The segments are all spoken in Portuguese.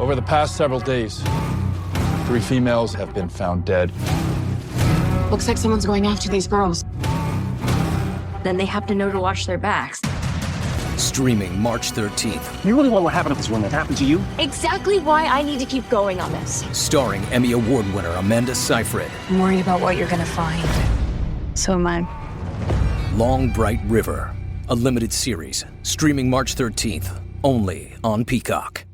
Over the past several days, 3 females have been found dead. Looks like someone's going after these girls. Then they have to know to watch their backs. Streaming March 13th. You really want what happened to this woman that happened to you? Exactly why I need to keep going on this. Starring Emmy Award winner Amanda Seyfried. I'm worried about what you're gonna find. So am I. Long Bright River. A limited series. Streaming March 13th. Only on Peacock.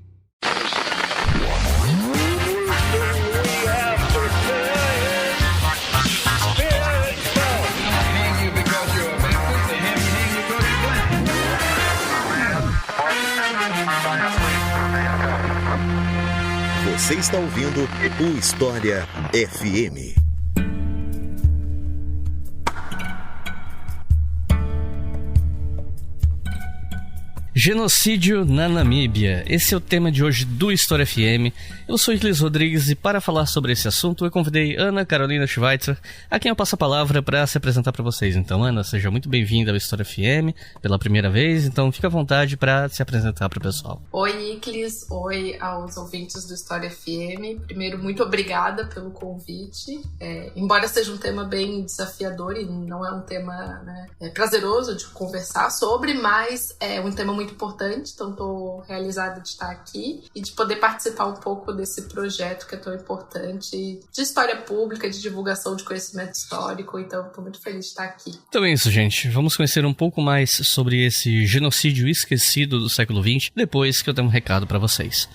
Você está ouvindo o História FM. Genocídio na Namíbia. Esse é o tema de hoje do História FM. Eu sou Ilis Rodrigues e para falar sobre esse assunto eu convidei Ana Carolina Schweitzer, a quem eu passo a palavra para se apresentar para vocês. Então, Ana, seja muito bem-vinda ao História FM pela primeira vez, então fique à vontade para se apresentar para o pessoal. Oi, Ilis. Oi aos ouvintes do História FM. Primeiro, muito obrigada pelo convite. Embora seja um tema bem desafiador e não é um tema prazeroso de conversar sobre, mas é um tema muito importante, então estou realizada de estar aqui e de poder participar um pouco desse projeto que é tão importante de história pública, de divulgação de conhecimento histórico, então estou muito feliz de estar aqui. Então é isso, gente. Vamos conhecer um pouco mais sobre esse genocídio esquecido do século XX, depois que eu tenho um recado para vocês.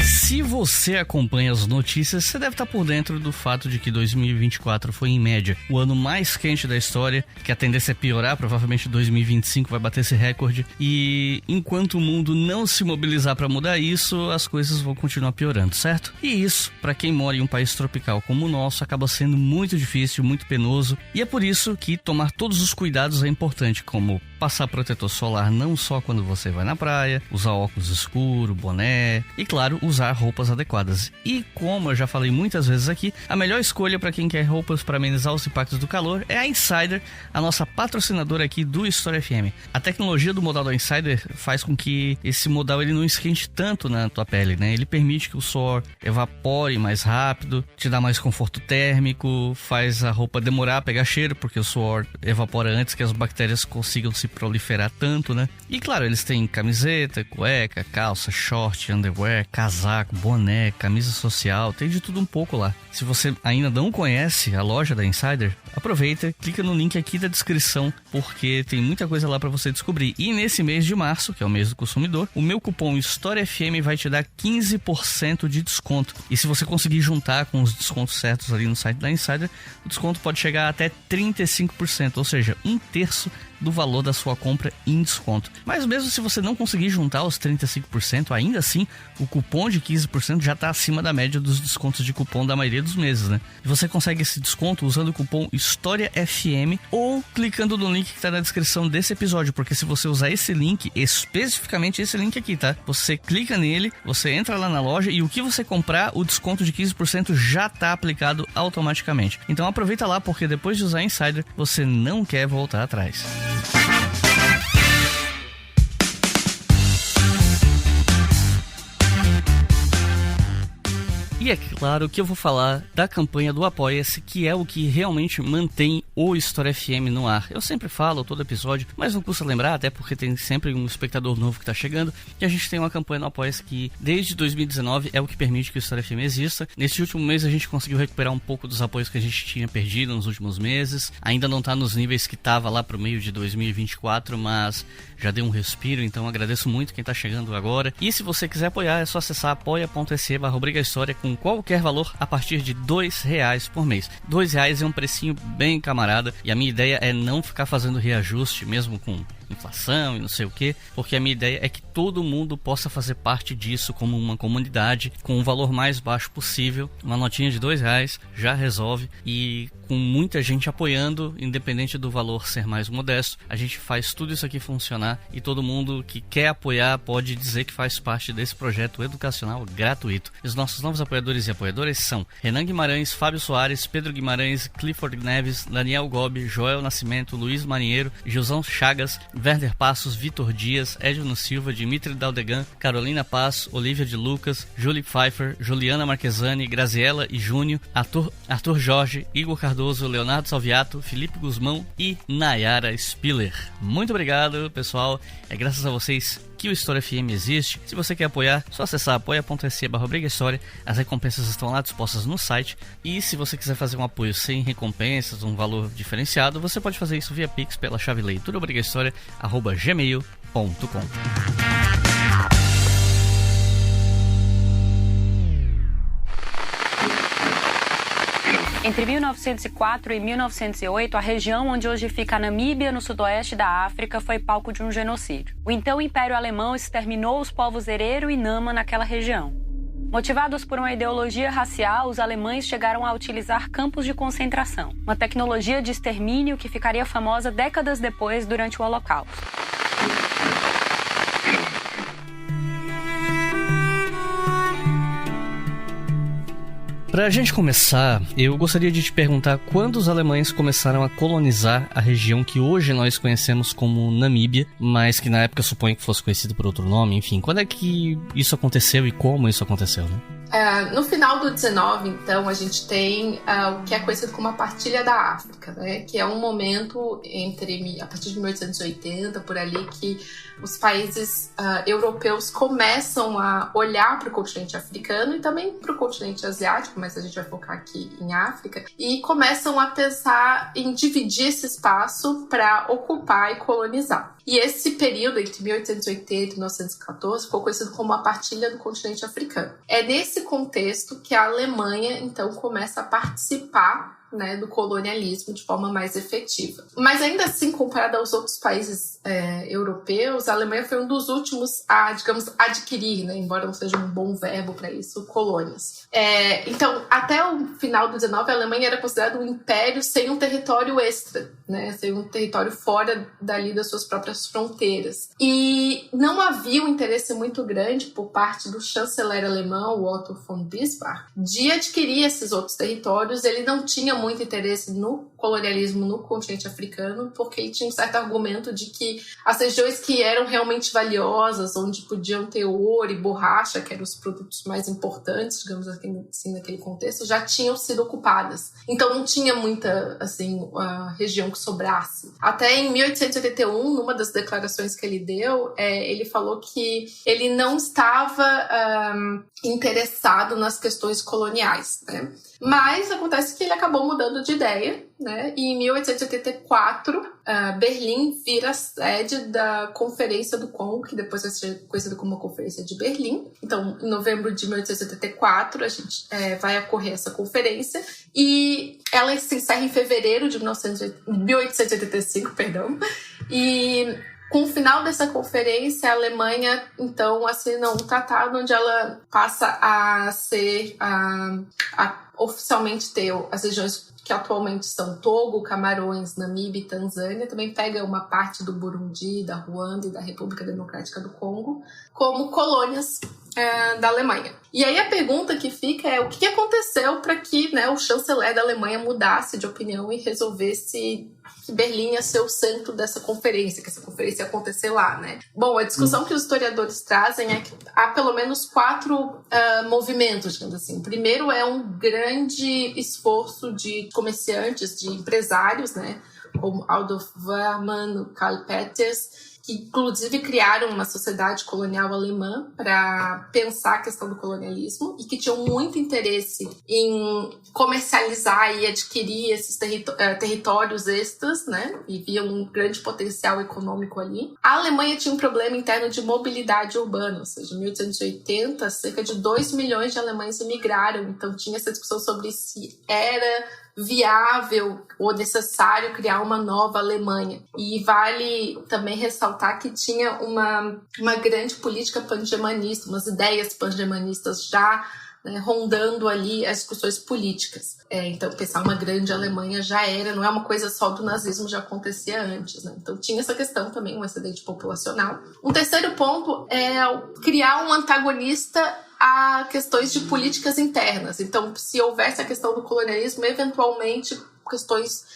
Se você acompanha as notícias, você deve estar por dentro do fato de que 2024 foi, em média, o ano mais quente da história, que a tendência é piorar, provavelmente 2025 vai bater esse recorde, e enquanto o mundo não se mobilizar para mudar isso, as coisas vão continuar piorando, certo? E isso, para quem mora em um país tropical como o nosso, acaba sendo muito difícil, muito penoso, e é por isso que tomar todos os cuidados é importante, como passar protetor solar não só quando você vai na praia, usar óculos escuros, boné e, claro, usar roupas adequadas. E como eu já falei muitas vezes aqui, a melhor escolha para quem quer roupas para amenizar os impactos do calor é a Insider, a nossa patrocinadora aqui do História FM. A tecnologia do modal da Insider faz com que esse modal ele não esquente tanto na tua pele, né? Ele permite que o suor evapore mais rápido, te dá mais conforto térmico, faz a roupa demorar a pegar cheiro, porque o suor evapora antes que as bactérias consigam se proliferar tanto, né? E claro, eles têm camiseta, cueca, calça, short, underwear, casaco, boné, camisa social, tem de tudo um pouco lá. Se você ainda não conhece a loja da Insider, aproveita, clica no link aqui da descrição, porque tem muita coisa lá para você descobrir. E nesse mês de março, que é o mês do consumidor, o meu cupom História FM vai te dar 15% de desconto. E se você conseguir juntar com os descontos certos ali no site da Insider, o desconto pode chegar até 35%, ou seja, 1/3 do valor da sua compra em desconto. Mas mesmo se você não conseguir juntar os 35%, ainda assim, o cupom de 15% já está acima da média dos descontos de cupom da maioria dos meses, né? E você consegue esse desconto usando o cupom História FM ou clicando no link que está na descrição desse episódio, porque se você usar esse link, especificamente esse link aqui, tá? Você clica nele, você entra lá na loja e o que você comprar, o desconto de 15% já está aplicado automaticamente. Então aproveita lá, porque depois de usar Insider, você não quer voltar atrás. E é claro que eu vou falar da campanha do Apoia-se, que é o que realmente mantém o História FM no ar. Eu sempre falo todo episódio, mas não custa lembrar, até porque tem sempre um espectador novo que está chegando, que a gente tem uma campanha no Apoia-se que desde 2019 é o que permite que o História FM exista. Nesse último mês a gente conseguiu recuperar um pouco dos apoios que a gente tinha perdido nos últimos meses. Ainda não está nos níveis que estava lá pro meio de 2024, mas já deu um respiro, então agradeço muito quem está chegando agora. E se você quiser apoiar, é só acessar apoia.se/rubricahistoria com qualquer valor a partir de R$2 por mês. R$2 é um precinho bem camarada, e a minha ideia é não ficar fazendo reajuste, mesmo com inflação e não sei o que, porque a minha ideia é que todo mundo possa fazer parte disso como uma comunidade, com o valor mais baixo possível. Uma notinha de R$2 já resolve, e com muita gente apoiando, independente do valor ser mais modesto, a gente faz tudo isso aqui funcionar, e todo mundo que quer apoiar pode dizer que faz parte desse projeto educacional gratuito. Os nossos novos apoiadores e apoiadoras são Renan Guimarães, Fábio Soares, Pedro Guimarães, Clifford Neves, Daniel Gobi, Joel Nascimento, Luiz Marinheiro, Gilzão Chagas, Werner Passos, Vitor Dias, Edno Silva, Dimitri Daldegan, Carolina Paz, Olivia de Lucas, Julie Pfeiffer, Juliana Marquesani, Graziella e Júnior, Arthur Jorge, Igor Cardoso, Leonardo Salviato, Felipe Guzmão e Nayara Spiller. Muito obrigado, pessoal. É graças a vocês que o História FM existe. Se você quer apoiar, só acessar apoia.se/brigahistoria. As recompensas estão lá dispostas no site. E se você quiser fazer um apoio sem recompensas, um valor diferenciado, você pode fazer isso via Pix pela chave leituraobrigahistoria@gmail.com. Entre 1904 e 1908, a região onde hoje fica a Namíbia, no sudoeste da África, foi palco de um genocídio. O então Império Alemão exterminou os povos Herero e Nama naquela região. Motivados por uma ideologia racial, os alemães chegaram a utilizar campos de concentração, uma tecnologia de extermínio que ficaria famosa décadas depois, durante o Holocausto. Pra gente começar, eu gostaria de te perguntar quando os alemães começaram a colonizar a região que hoje nós conhecemos como Namíbia, mas que na época eu suponho que fosse conhecido por outro nome, enfim. Quando é que isso aconteceu e como isso aconteceu, né? No final do 19, então, a gente tem o que é conhecido como a Partilha da África, né? Que é um momento a partir de 1880, por ali, que os países europeus começam a olhar para o continente africano e também para o continente asiático, mas a gente vai focar aqui em África, e começam a pensar em dividir esse espaço para ocupar e colonizar. E esse período, entre 1880 e 1914, ficou conhecido como a Partilha do Continente Africano. É nesse contexto que a Alemanha, então, começa a participar, né, do colonialismo de forma mais efetiva. Mas ainda assim, comparado aos outros países europeus, a Alemanha foi um dos últimos a, digamos, adquirir, né, embora não seja um bom verbo para isso, colônias. Então, até o final do 19, a Alemanha era considerada um império sem um território extra, né, sem um território fora dali das suas próprias fronteiras. E não havia um interesse muito grande por parte do chanceler alemão, Otto von Bismarck, de adquirir esses outros territórios. Ele não tinha muito interesse no colonialismo no continente africano, porque ele tinha um certo argumento de que as regiões que eram realmente valiosas, onde podiam ter ouro e borracha, que eram os produtos mais importantes, digamos assim, naquele contexto, já tinham sido ocupadas. Então não tinha muita, assim, região que sobrasse. Até em 1881, numa das declarações que ele deu, ele falou que ele não estava interessado nas questões coloniais, né? Mas acontece que ele acabou mudando de ideia, né? E em 1884, Berlim vira sede da Conferência do Congo, que depois vai ser conhecida como a Conferência de Berlim. Então, em novembro de 1884, vai ocorrer essa conferência, e ela se encerra em fevereiro de 1885, e com o final dessa conferência, a Alemanha, então, assina um tratado onde ela passa a ser, oficialmente ter as regiões que atualmente são Togo, Camarões, Namíbia e Tanzânia, também pega uma parte do Burundi, da Ruanda e da República Democrática do Congo, como colônias da Alemanha. E aí a pergunta que fica é o que aconteceu para que, né, o chanceler da Alemanha mudasse de opinião e resolvesse que Berlim ia ser o centro dessa conferência, que essa conferência ia acontecer lá, né? Bom, a discussão que os historiadores trazem é que há pelo menos 4 movimentos, digamos assim. O primeiro é um grande esforço de comerciantes, de empresários, né, como Adolf Wehrmann, Karl Peters, que inclusive criaram uma sociedade colonial alemã para pensar a questão do colonialismo e que tinham muito interesse em comercializar e adquirir esses territórios extras, né? E via um grande potencial econômico ali. A Alemanha tinha um problema interno de mobilidade urbana, ou seja, em 1880, cerca de 2 milhões de alemães emigraram, então tinha essa discussão sobre se era viável ou necessário criar uma nova Alemanha. E vale também ressaltar que tinha uma grande política pan-germanista, umas ideias pan-germanistas já, né, rondando ali as discussões políticas. Então, pensar uma grande Alemanha já não é uma coisa só do nazismo, já acontecia antes, né? Então, tinha essa questão também, um excedente populacional. Um terceiro ponto é criar um antagonista a questões de políticas internas. Então, se houvesse a questão do colonialismo, eventualmente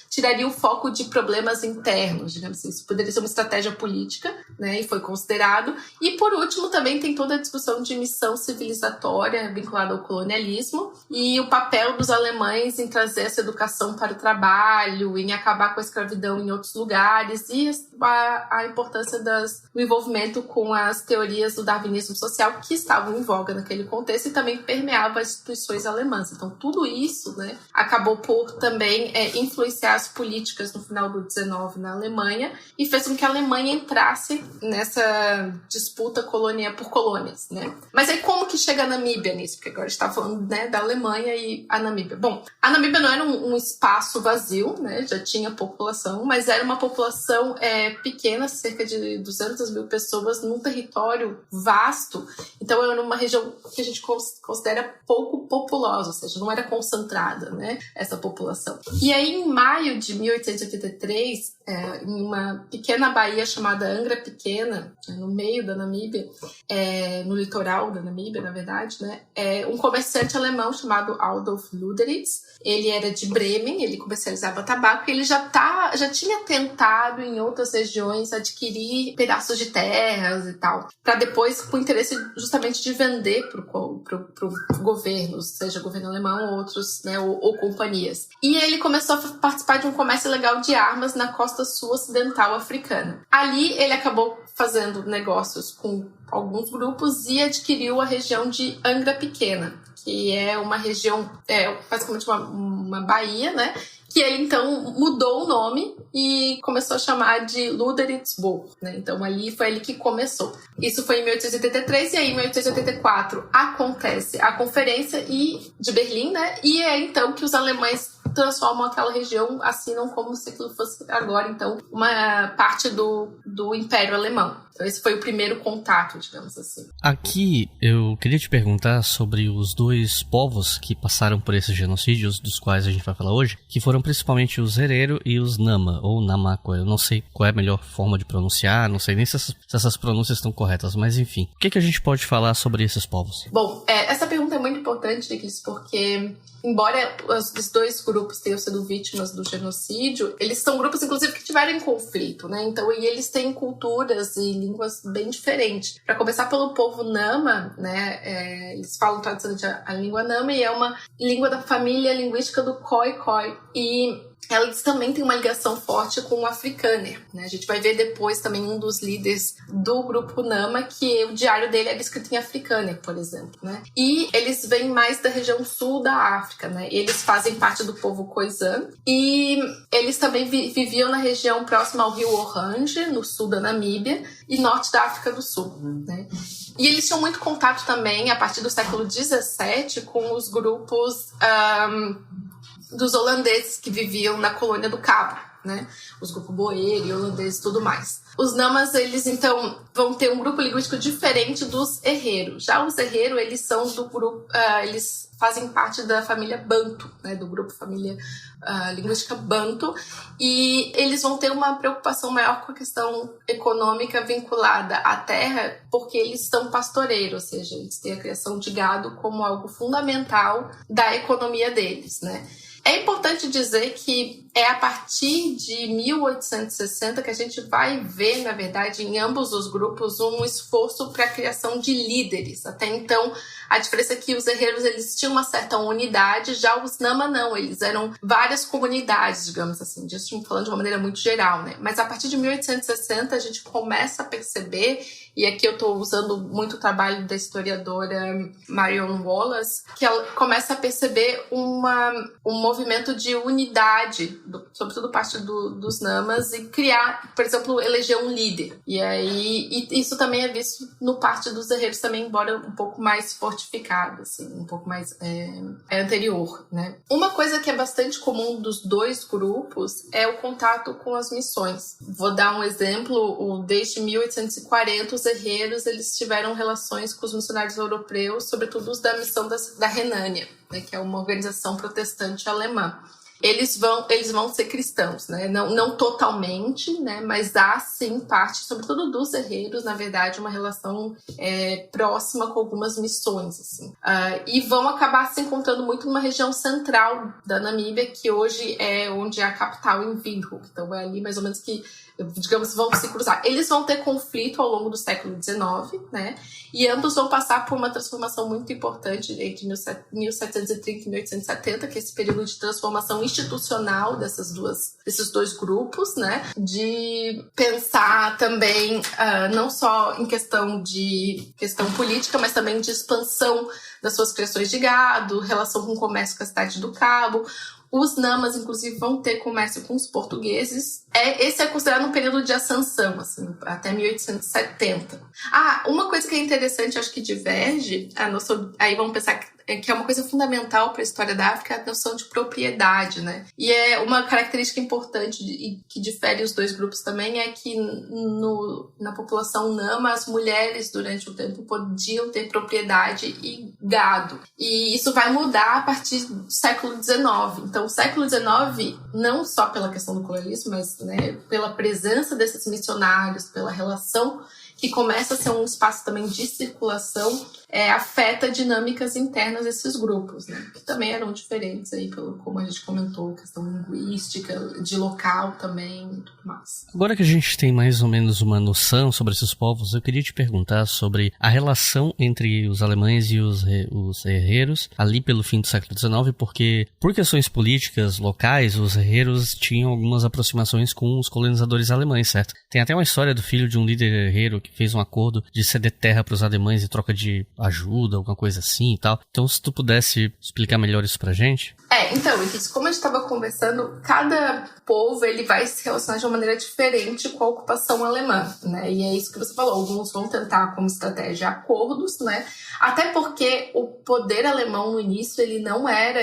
tiraria o foco de problemas internos, digamos assim. Isso poderia ser uma estratégia política, né, e foi considerado. E, por último, também tem toda a discussão de missão civilizatória vinculada ao colonialismo e o papel dos alemães em trazer essa educação para o trabalho, em acabar com a escravidão em outros lugares e a importância do envolvimento com as teorias do darwinismo social que estavam em voga naquele contexto e também permeava as instituições alemãs. Então, tudo isso, né, acabou por também influenciar as políticas no final do 19 na Alemanha e fez com que a Alemanha entrasse nessa disputa colônia por colônias, né? Mas aí como que chega a Namíbia nisso? Porque agora a gente está falando, né, da Alemanha e a Namíbia. Bom, a Namíbia não era um espaço vazio, né? Já tinha população, mas era uma população pequena, cerca de 200 mil pessoas num território vasto. Então era uma região que a gente considera pouco populosa, ou seja, não era concentrada, né, essa população. E aí, em maio de 1883, em uma pequena baía chamada Angra Pequena, no meio da Namíbia, no litoral da Namíbia, na verdade, né, um comerciante alemão chamado Adolf Luderitz, ele era de Bremen, ele comercializava tabaco e ele já tinha tentado em outras regiões adquirir pedaços de terras e tal, para depois, com o interesse justamente de vender para o governo, seja governo alemão ou outros, né, ou companhias. E ele começou a participar de um comércio ilegal de armas na costa sul-ocidental africana. Ali ele acabou fazendo negócios com alguns grupos e adquiriu a região de Angra Pequena, que é uma região, basicamente uma baía, né? Que ele, então, mudou o nome e começou a chamar de Luderitzburg, né? Então, foi ali que começou. Isso foi em 1883 e aí, em 1884, acontece a Conferência de Berlim, né? E é, então, que os alemães transformam aquela região, assinam como se aquilo fosse agora, então, uma parte do Império Alemão. Então, esse foi o primeiro contato, digamos assim. Aqui, eu queria te perguntar sobre os dois povos que passaram por esses genocídios, dos quais a gente vai falar hoje, que foram principalmente os Herero e os Nama, ou Namaqua. Eu não sei qual é a melhor forma de pronunciar, não sei nem se essas pronúncias estão corretas, mas enfim. O que a gente pode falar sobre esses povos? Bom, essa pergunta é muito importante, Nicolas, porque embora os dois grupos tenham sido vítimas do genocídio, eles são grupos, inclusive, que tiveram conflito, né? Então, e eles têm culturas e línguas bem diferentes. Para começar pelo povo Nama, né? Eles falam tradicionalmente a língua Nama e é uma língua da família linguística do Khoi-Khoi. E eles também têm uma ligação forte com o Afrikaner, né? A gente vai ver depois também um dos líderes do grupo Nama, que o diário dele era escrito em Afrikaner, por exemplo, né? E eles vêm mais da região sul da África, né? E eles fazem parte do povo Khoisan. E eles também viviam na região próxima ao rio Orange, no sul da Namíbia, e norte da África do Sul, né? E eles tinham muito contato também, a partir do século XVII, com os grupos dos holandeses que viviam na colônia do Cabo, né? Os grupos Boer e holandeses e tudo mais. Os Namas, eles então vão ter um grupo linguístico diferente dos Herero. Já os Herero, eles são do grupo, eles fazem parte da família Banto, né? Do grupo família linguística Banto, e eles vão ter uma preocupação maior com a questão econômica vinculada à terra, porque eles são pastoreiros, ou seja, eles têm a criação de gado como algo fundamental da economia deles, né? É importante dizer que é a partir de 1860 que a gente vai ver, na verdade, em ambos os grupos, um esforço para a criação de líderes. Até então, a diferença é que os herreiros, eles tinham uma certa unidade, já os Nama não, eles eram várias comunidades, digamos assim, disso falando de uma maneira muito geral, né? Mas a partir de 1860 a gente começa a perceber, e aqui eu estou usando muito o trabalho da historiadora Marion Wallace, que ela começa a perceber um movimento de unidade, sobretudo parte dos Namas, e criar, por exemplo, eleger um líder. E aí, isso também é visto no parte dos herreiros também, embora um pouco mais fortificado, assim, um pouco mais anterior, né? Uma coisa que é bastante comum dos dois grupos é o contato com as missões. Vou dar um exemplo, desde 1840, os herreiros, eles tiveram relações com os missionários europeus, sobretudo os da missão da Renânia, né, que é uma organização protestante alemã. eles vão ser cristãos, né? Não totalmente, né? Mas há sim parte, sobretudo dos herreiros, na verdade, uma relação próxima com algumas missões, assim. E vão acabar se encontrando muito numa região central da Namíbia, que hoje é onde é a capital, em Windhoek. Então é ali mais ou menos que, digamos, vão se cruzar. Eles vão ter conflito ao longo do século XIX, né? E ambos vão passar por uma transformação muito importante entre 1730 e 1870, que é esse período de transformação institucional desses dois grupos, né? De pensar também não só em questão política, mas também de expansão das suas criações de gado, relação com o comércio com a cidade do Cabo. Os Namas, inclusive, vão ter comércio com os portugueses. Esse é considerado um período de ascensão, assim, até 1870. Uma coisa que é interessante, acho que diverge, aí vamos pensar que é uma coisa fundamental para a história da África, a noção de propriedade, né? E é uma característica importante e que difere os dois grupos também, é que na população Nama, as mulheres, durante o tempo, podiam ter propriedade e gado. E isso vai mudar a partir do século XIX. Então, o século XIX, não só pela questão do colonialismo, mas, né, pela presença desses missionários, pela relação que começa a ser um espaço também de circulação, afeta dinâmicas internas desses grupos, né? Que também eram diferentes aí, como a gente comentou, questão linguística, de local também e tudo mais. Agora que a gente tem mais ou menos uma noção sobre esses povos, eu queria te perguntar sobre a relação entre os alemães e os herreiros ali pelo fim do século XIX, porque por questões políticas locais, os herreiros tinham algumas aproximações com os colonizadores alemães, certo? Tem até uma história do filho de um líder herreiro que fez um acordo de ceder terra para os alemães em troca de ajuda, alguma coisa assim e tal. Então, se tu pudesse explicar melhor isso pra gente. Então, como a gente estava conversando, cada povo ele vai se relacionar de uma maneira diferente com a ocupação alemã, né? E é isso que você falou, alguns vão tentar como estratégia acordos, né? Até porque o poder alemão no início ele não era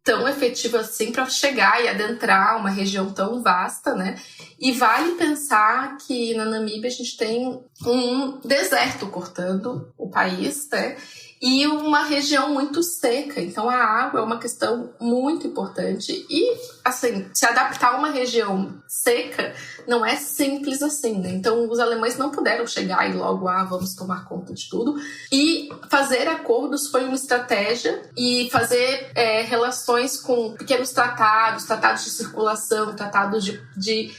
tão efetivo assim para chegar e adentrar uma região tão vasta, né? E vale pensar que na Namíbia a gente tem um deserto cortando o país, né? E uma região muito seca, então a água é uma questão muito importante. E, assim, se adaptar a uma região seca não é simples assim, né? Então, os alemães não puderam chegar e logo, vamos tomar conta de tudo. E fazer acordos foi uma estratégia, e fazer relações com pequenos tratados de circulação, tratados de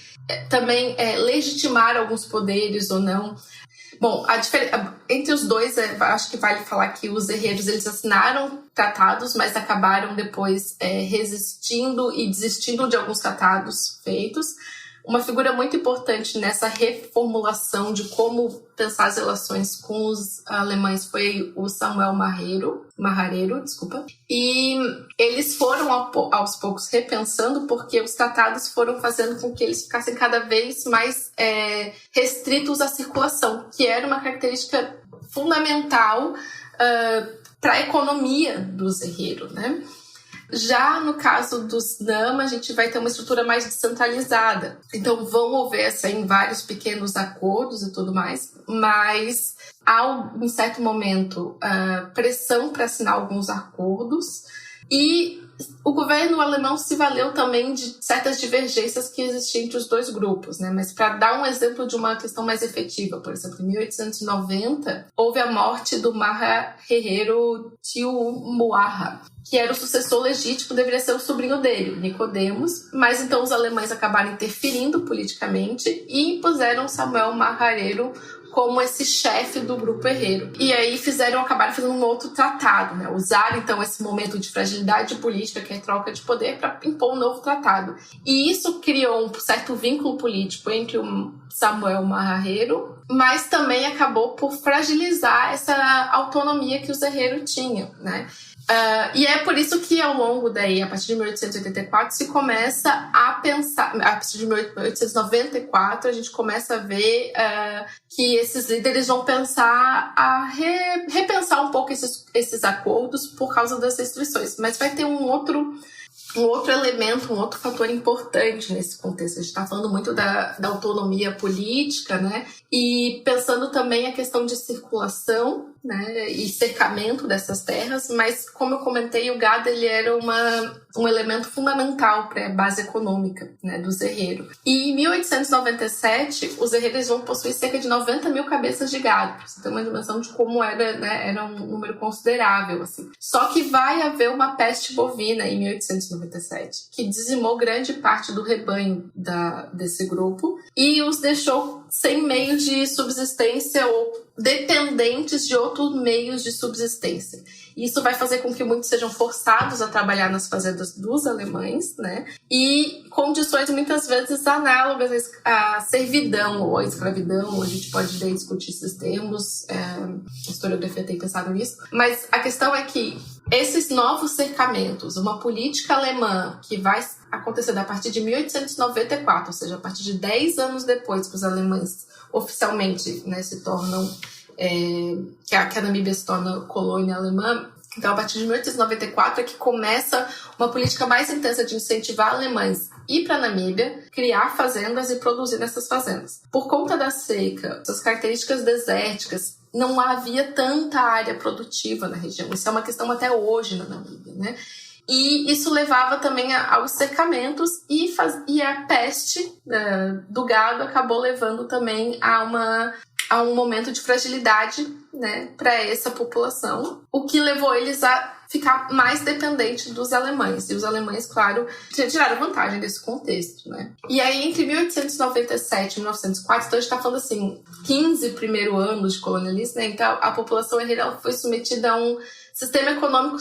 também legitimar alguns poderes ou não. Bom, entre os dois, acho que vale falar que os herreiros eles assinaram tratados, mas acabaram depois resistindo e desistindo de alguns tratados feitos. Uma figura muito importante nessa reformulação de como pensar as relações com os alemães foi o Samuel Marrareiro, e eles foram aos poucos repensando, porque os tratados foram fazendo com que eles ficassem cada vez mais restritos à circulação, que era uma característica fundamental para a economia dos herreiros, né? Já no caso dos Nama, a gente vai ter uma estrutura mais descentralizada. Então vão haver em vários pequenos acordos e tudo mais, mas há, em certo momento, pressão para assinar alguns acordos, e o governo alemão se valeu também de certas divergências que existiam entre os dois grupos, né? Mas para dar um exemplo de uma questão mais efetiva, por exemplo, em 1890, houve a morte do Marra-herreiro Tio Muarra, que era o sucessor legítimo, deveria ser o sobrinho dele, Nicodemos, mas então os alemães acabaram interferindo politicamente e impuseram Samuel Marrareiro como esse chefe do grupo herreiro. E aí acabaram fazendo um outro tratado, né? Usaram então esse momento de fragilidade política, que é troca de poder, para impor um novo tratado. E isso criou um certo vínculo político entre o Samuel Marrareiro, mas também acabou por fragilizar essa autonomia que os herreiros tinham, né? E é por isso que ao longo a partir de 1884, se começa a pensar, a partir de 1894, a gente começa a ver que esses líderes vão pensar a repensar um pouco esses acordos por causa das restrições. Mas vai ter um outro um outro elemento, um outro fator importante nesse contexto. A gente está falando muito da autonomia política, né? E pensando também a questão de circulação, né, e cercamento dessas terras, mas como eu comentei, o gado ele era um elemento fundamental para a base econômica, né, do Herreiro. E em 1897, os herreiros vão possuir cerca de 90 mil cabeças de gado, para você ter uma dimensão de como era, né, era um número considerável, assim. Só que vai haver uma peste bovina em 1897, que dizimou grande parte do rebanho desse grupo e os deixou sem meios de subsistência ou dependentes de outros meios de subsistência. Isso vai fazer com que muitos sejam forçados a trabalhar nas fazendas dos alemães, né? E condições muitas vezes análogas à servidão ou à escravidão. A gente pode discutir esses termos, a historiografia tem pensado nisso. Mas a questão é que esses novos cercamentos, uma política alemã que vai acontecer a partir de 1894, ou seja, a partir de 10 anos depois que os alemães oficialmente, né, se tornam, que a Namíbia se torna colônia alemã. Então, a partir de 1894 é que começa uma política mais intensa de incentivar alemães a ir para a Namíbia, criar fazendas e produzir nessas fazendas. Por conta da seca, suas características desérticas, não havia tanta área produtiva na região. Isso é uma questão até hoje na Namíbia, né? E isso levava também aos cercamentos e a peste do gado acabou levando também a um momento de fragilidade, né, para essa população, o que levou eles a ficar mais dependentes dos alemães. E os alemães, claro, tiraram vantagem desse contexto, né? E aí, entre 1897 e 1904, então a gente está falando assim, 15 primeiros anos de colonialismo, né? Então a população herreira foi submetida a um sistema econômico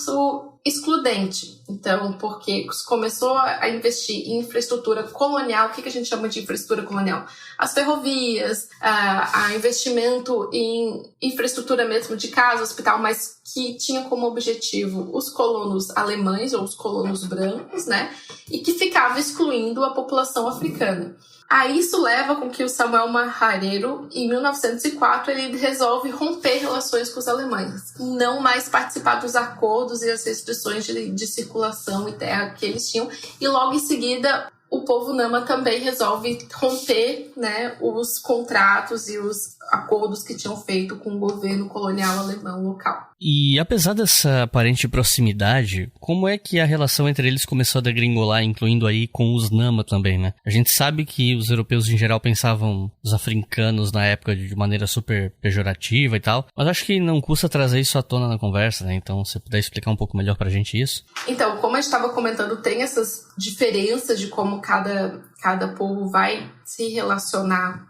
excludente. Então, porque começou a investir em infraestrutura colonial. O que a gente chama de infraestrutura colonial? As ferrovias, a investimento em infraestrutura mesmo de casa, hospital, mas que tinha como objetivo os colonos alemães ou os colonos brancos, né? E que ficava excluindo a população africana. Aí isso leva com que o Samuel Marrareiro, em 1904, ele resolve romper relações com os alemães, não mais participar dos acordos e as restrições de circulação e terra que eles tinham, e logo em seguida o povo Nama também resolve romper, né, os contratos e os acordos que tinham feito com o governo colonial alemão local. E apesar dessa aparente proximidade, como é que a relação entre eles começou a degringolar, incluindo aí com os Nama também, né? A gente sabe que os europeus em geral pensavam os africanos na época de maneira super pejorativa e tal, mas acho que não custa trazer isso à tona na conversa, né? Então, se você puder explicar um pouco melhor pra gente isso. Então, como a gente estava comentando, tem essas diferenças de como cada povo vai se relacionar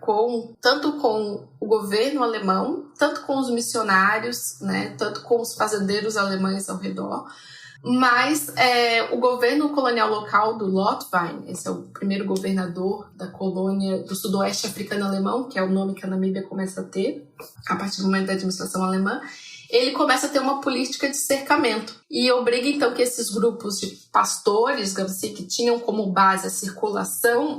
tanto com o governo alemão, tanto com os missionários, né, tanto com os fazendeiros alemães ao redor. Mas o governo colonial local do Lothwein, esse é o primeiro governador da colônia do sudoeste africano alemão, que é o nome que a Namíbia começa a ter a partir do momento da administração alemã, ele começa a ter uma política de cercamento e obriga então que esses grupos de pastores, digamos assim, que tinham como base a circulação,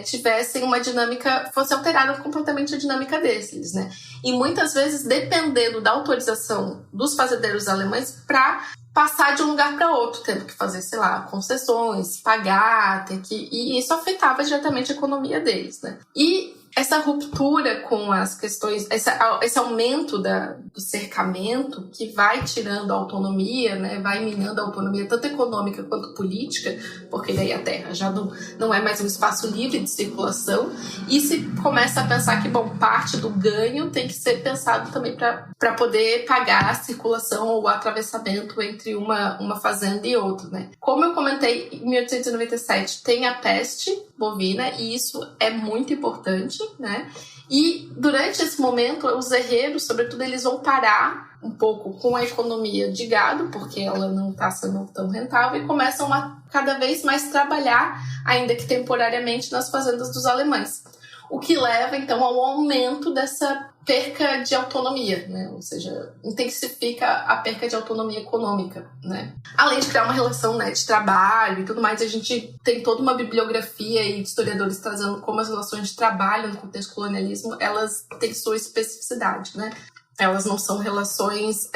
tivessem uma dinâmica, fosse alterada completamente a dinâmica desses, né? E muitas vezes dependendo da autorização dos fazendeiros alemães para passar de um lugar para outro, tendo que fazer, sei lá, concessões, pagar, e isso afetava diretamente a economia deles, né? E essa ruptura com as questões, esse aumento do cercamento que vai tirando a autonomia, né, vai minando a autonomia tanto econômica quanto política, porque daí a terra já não é mais um espaço livre de circulação, e se começa a pensar que, bom, parte do ganho tem que ser pensado também para poder pagar a circulação ou o atravessamento entre uma fazenda e outra, né. Como eu comentei, em 1897 tem a peste bovina, e isso é muito importante, né? E durante esse momento, os herreiros, sobretudo, eles vão parar um pouco com a economia de gado, porque ela não está sendo tão rentável, e começam a cada vez mais trabalhar, ainda que temporariamente, nas fazendas dos alemães. O que leva, então, ao aumento dessa perca de autonomia, né? Ou seja, intensifica a perca de autonomia econômica, né? Além de criar uma relação, né, de trabalho e tudo mais, a gente tem toda uma bibliografia e historiadores trazendo como as relações de trabalho no contexto do colonialismo, elas têm sua especificidade, né? elas não são relações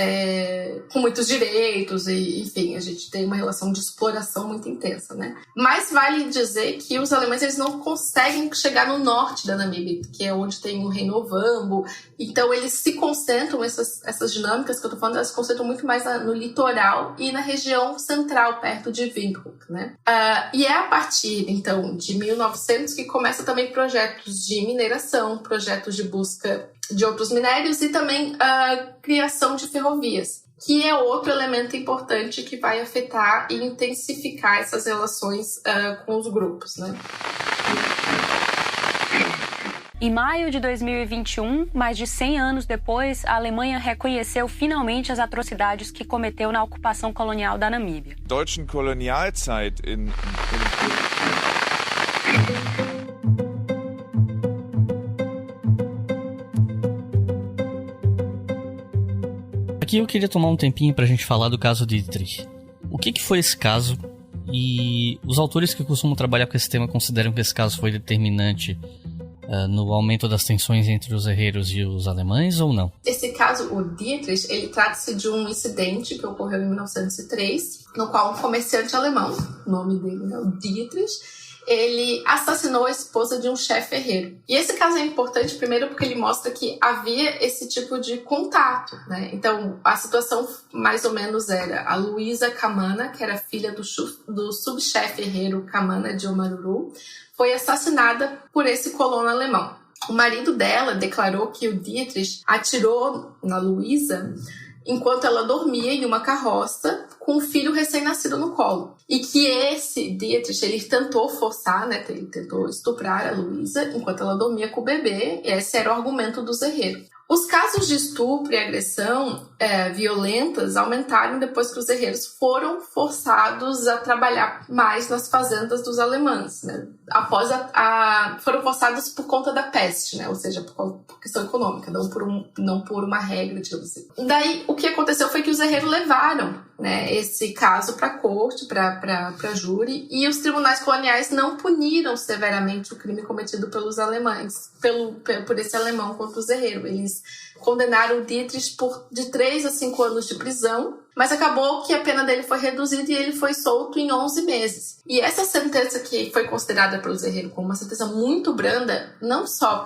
com muitos direitos, e enfim, a gente tem uma relação de exploração muito intensa, né? Mas vale dizer que os alemães eles não conseguem chegar no norte da Namíbia, que é onde tem o Reino Ovambo, então eles se concentram, essas dinâmicas que eu tô falando, elas se concentram muito mais no litoral e na região central, perto de Windhoek, né? E é a partir, então, de 1900 que começa também projetos de mineração, projetos de busca de outros minérios e também a criação de ferrovias, que é outro elemento importante que vai afetar e intensificar essas relações com os grupos, né? Em maio de 2021, mais de 100 anos depois, a Alemanha reconheceu finalmente as atrocidades que cometeu na ocupação colonial da Namíbia. Deutschen Kolonialzeit Aqui eu queria tomar um tempinho pra gente falar do caso Dietrich. O que foi esse caso? E os autores que costumam trabalhar com esse tema consideram que esse caso foi determinante no aumento das tensões entre os herreiros e os alemães ou não? Esse caso, o Dietrich, ele trata-se de um incidente que ocorreu em 1903, no qual um comerciante alemão, o nome dele é o Dietrich, ele assassinou a esposa de um chefe herreiro. E esse caso é importante, primeiro, porque ele mostra que havia esse tipo de contato, né? Então, a situação mais ou menos era a Luísa Kamana, que era filha do subchefe herreiro Kamana de Omaruru, foi assassinada por esse colono alemão. O marido dela declarou que o Dietrich atirou na Luísa enquanto ela dormia em uma carroça com um filho recém-nascido no colo. E que esse Dietrich, ele tentou forçar, né, ele tentou estuprar a Luísa enquanto ela dormia com o bebê. Esse era o argumento dos herreiros. Os casos de estupro e agressão violentas aumentaram depois que os herreiros foram forçados a trabalhar mais nas fazendas dos alemães, né? Após foram forçados por conta da peste, né? Ou seja, por questão econômica, não por uma regra, digamos assim. Daí, o que aconteceu foi que os herreiros levaram, né, esse caso para a corte, para júri, e os tribunais coloniais não puniram severamente o crime cometido pelos alemães, por esse alemão contra os herreiros. Eles condenaram o Dietrich de 3 a 5 anos de prisão, mas acabou que a pena dele foi reduzida e ele foi solto em 11 meses. E essa sentença que foi considerada pelos herreiros como uma sentença muito branda, não só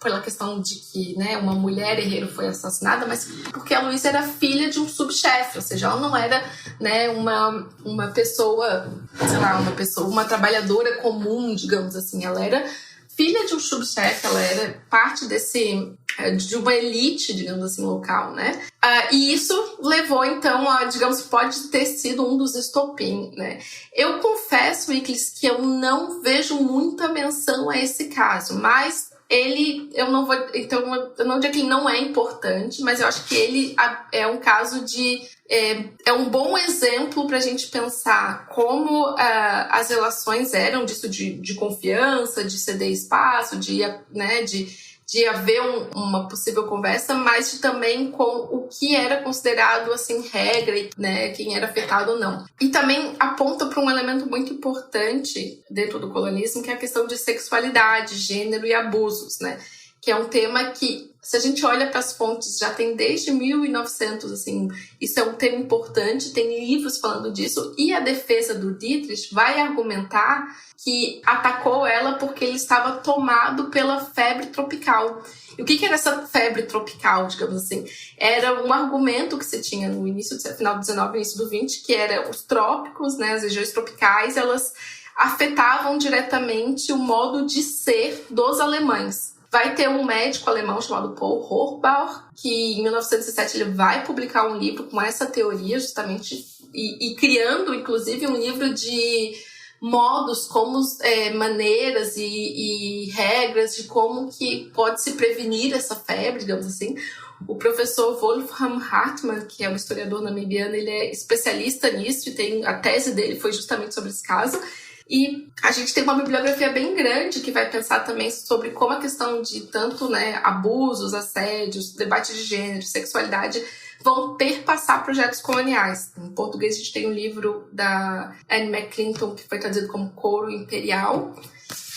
pela questão de que, né, uma mulher herreiro foi assassinada, mas porque a Luísa era filha de um subchefe, ou seja, ela não era, né, uma pessoa, sei lá, uma trabalhadora comum, digamos assim, ela era filha de um subchefe, ela era parte de uma elite, digamos assim, local, né? E isso levou, então, digamos, pode ter sido um dos estopim, né? Eu confesso, Iclis, que eu não vejo muita menção a esse caso, mas eu não digo que ele não é importante, mas eu acho que ele é um caso é um bom exemplo para a gente pensar como as relações eram disso de confiança, de ceder espaço, de haver uma possível conversa, mas também com o que era considerado assim regra, né, quem era afetado ou não. E também aponta para um elemento muito importante dentro do colonialismo, que é a questão de sexualidade, gênero e abusos, né? Que é um tema que, se a gente olha para as fontes, já tem desde 1900, assim, isso é um tema importante, tem livros falando disso, e a defesa do Dietrich vai argumentar que atacou ela porque ele estava tomado pela febre tropical. E o que era essa febre tropical, digamos assim? Era um argumento que se tinha no final do 19 e início do 20, que era os trópicos, né, as regiões tropicais, elas afetavam diretamente o modo de ser dos alemães. Vai ter um médico alemão chamado Paul Hochbauer, que em 1907 ele vai publicar um livro com essa teoria, justamente, e criando, inclusive, um livro de modos, como maneiras e regras de como que pode se prevenir essa febre, digamos assim. O professor Wolfram Hartmann, que é um historiador namibiano, ele é especialista nisso e a tese dele foi justamente sobre esse caso. E a gente tem uma bibliografia bem grande que vai pensar também sobre como a questão de tanto, né, abusos, assédios, debate de gênero, sexualidade vão perpassar projetos coloniais. Em português a gente tem um livro da Anne McClinton que foi traduzido como Couro Imperial.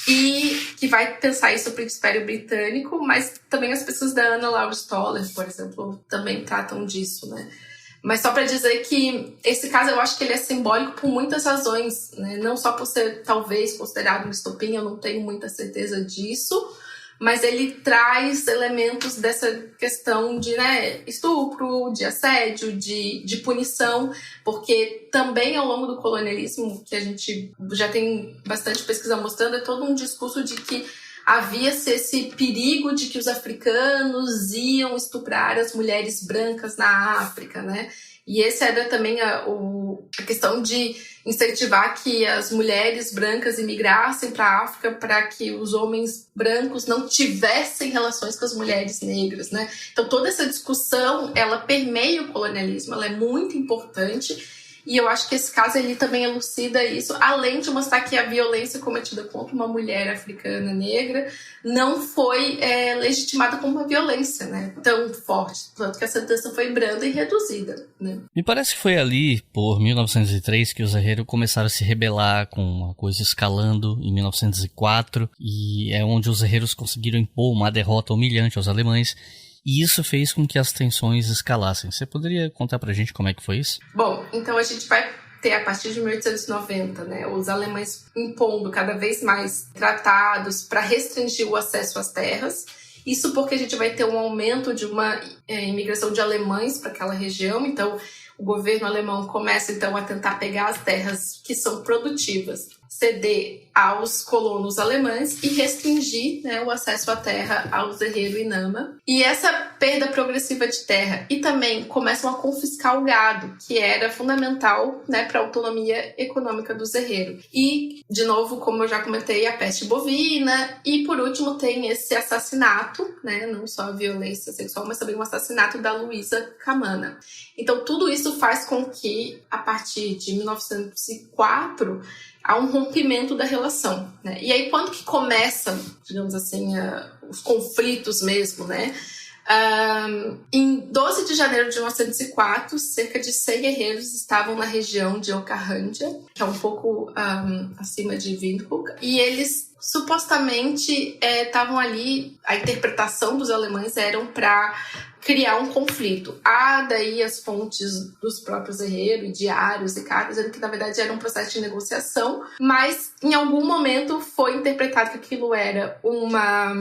e que vai pensar isso para o Império Britânico, mas também as pesquisas da Anna Laura Stoller, por exemplo, também tratam disso, né? Mas só para dizer que esse caso eu acho que ele é simbólico por muitas razões, né? Não só por ser talvez considerado um estopim, eu não tenho muita certeza disso, mas ele traz elementos dessa questão de, né, estupro, de assédio, de punição, porque também ao longo do colonialismo, que a gente já tem bastante pesquisa mostrando, é todo um discurso de que havia-se esse perigo de que os africanos iam estuprar as mulheres brancas na África, né? E esse era também a questão de incentivar que as mulheres brancas imigrassem para a África para que os homens brancos não tivessem relações com as mulheres negras, né? Então toda essa discussão, ela permeia o colonialismo, ela é muito importante. E eu acho que esse caso ele também elucida isso, além de mostrar que a violência cometida contra uma mulher africana negra não foi legitimada como uma violência, né, tão forte, tanto que a sentença foi branda e reduzida, né. Me parece que foi ali, por 1903, que os herreiros começaram a se rebelar, com a coisa escalando em 1904, e é onde os herreiros conseguiram impor uma derrota humilhante aos alemães. E isso fez com que as tensões escalassem. Você poderia contar pra gente como é que foi isso? Bom, então a gente vai ter, a partir de 1890, né, os alemães impondo cada vez mais tratados para restringir o acesso às terras. Isso porque a gente vai ter um aumento de uma imigração de alemães para aquela região. Então, o governo alemão começa, então, a tentar pegar as terras que são produtivas, ceder aos colonos alemães e restringir, né, o acesso à terra aos herreiros Inama. E essa perda progressiva de terra, e também começam a confiscar o gado, que era fundamental, né, para a autonomia econômica dos herreiros. E, de novo, como eu já comentei, a peste bovina. E, por último, tem esse assassinato, né, não só a violência sexual, mas também o assassinato da Luísa Camana. Então, tudo isso faz com que, a partir de 1904, há um rompimento da relação, né? E aí, quando que começam, digamos assim, os conflitos mesmo, né? Em 12 de janeiro de 1904, cerca de 100 herreiros estavam na região de Okahandja, que é um pouco acima de Windhoek, e eles supostamente estavam ali, a interpretação dos alemães eram para criar um conflito. Há daí as fontes dos próprios herreiros, diários e cartas, dizendo que na verdade era um processo de negociação, mas em algum momento foi interpretado que aquilo era uma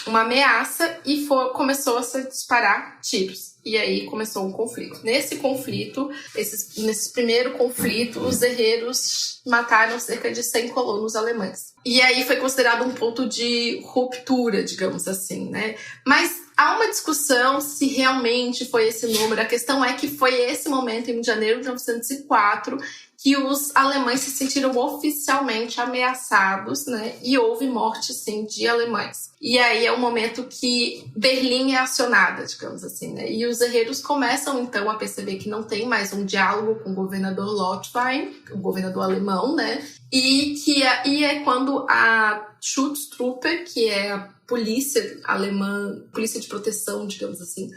ameaça e começou a se disparar tiros. E aí começou um conflito. Nesse conflito, nesse primeiro conflito, os herreiros mataram cerca de 100 colonos alemães. E aí foi considerado um ponto de ruptura, digamos assim, né? Mas há uma discussão se realmente foi esse número. A questão é que foi esse momento, em janeiro de 1904, que os alemães se sentiram oficialmente ameaçados, né? E houve morte, sim, de alemães. E aí é o momento que Berlim é acionada, digamos assim, né? E os herreiros começam, então, a perceber que não tem mais um diálogo com o governador Lothwein, o governador alemão, né? E é quando a Schutztruppe, que é a polícia alemã, polícia de proteção, digamos assim,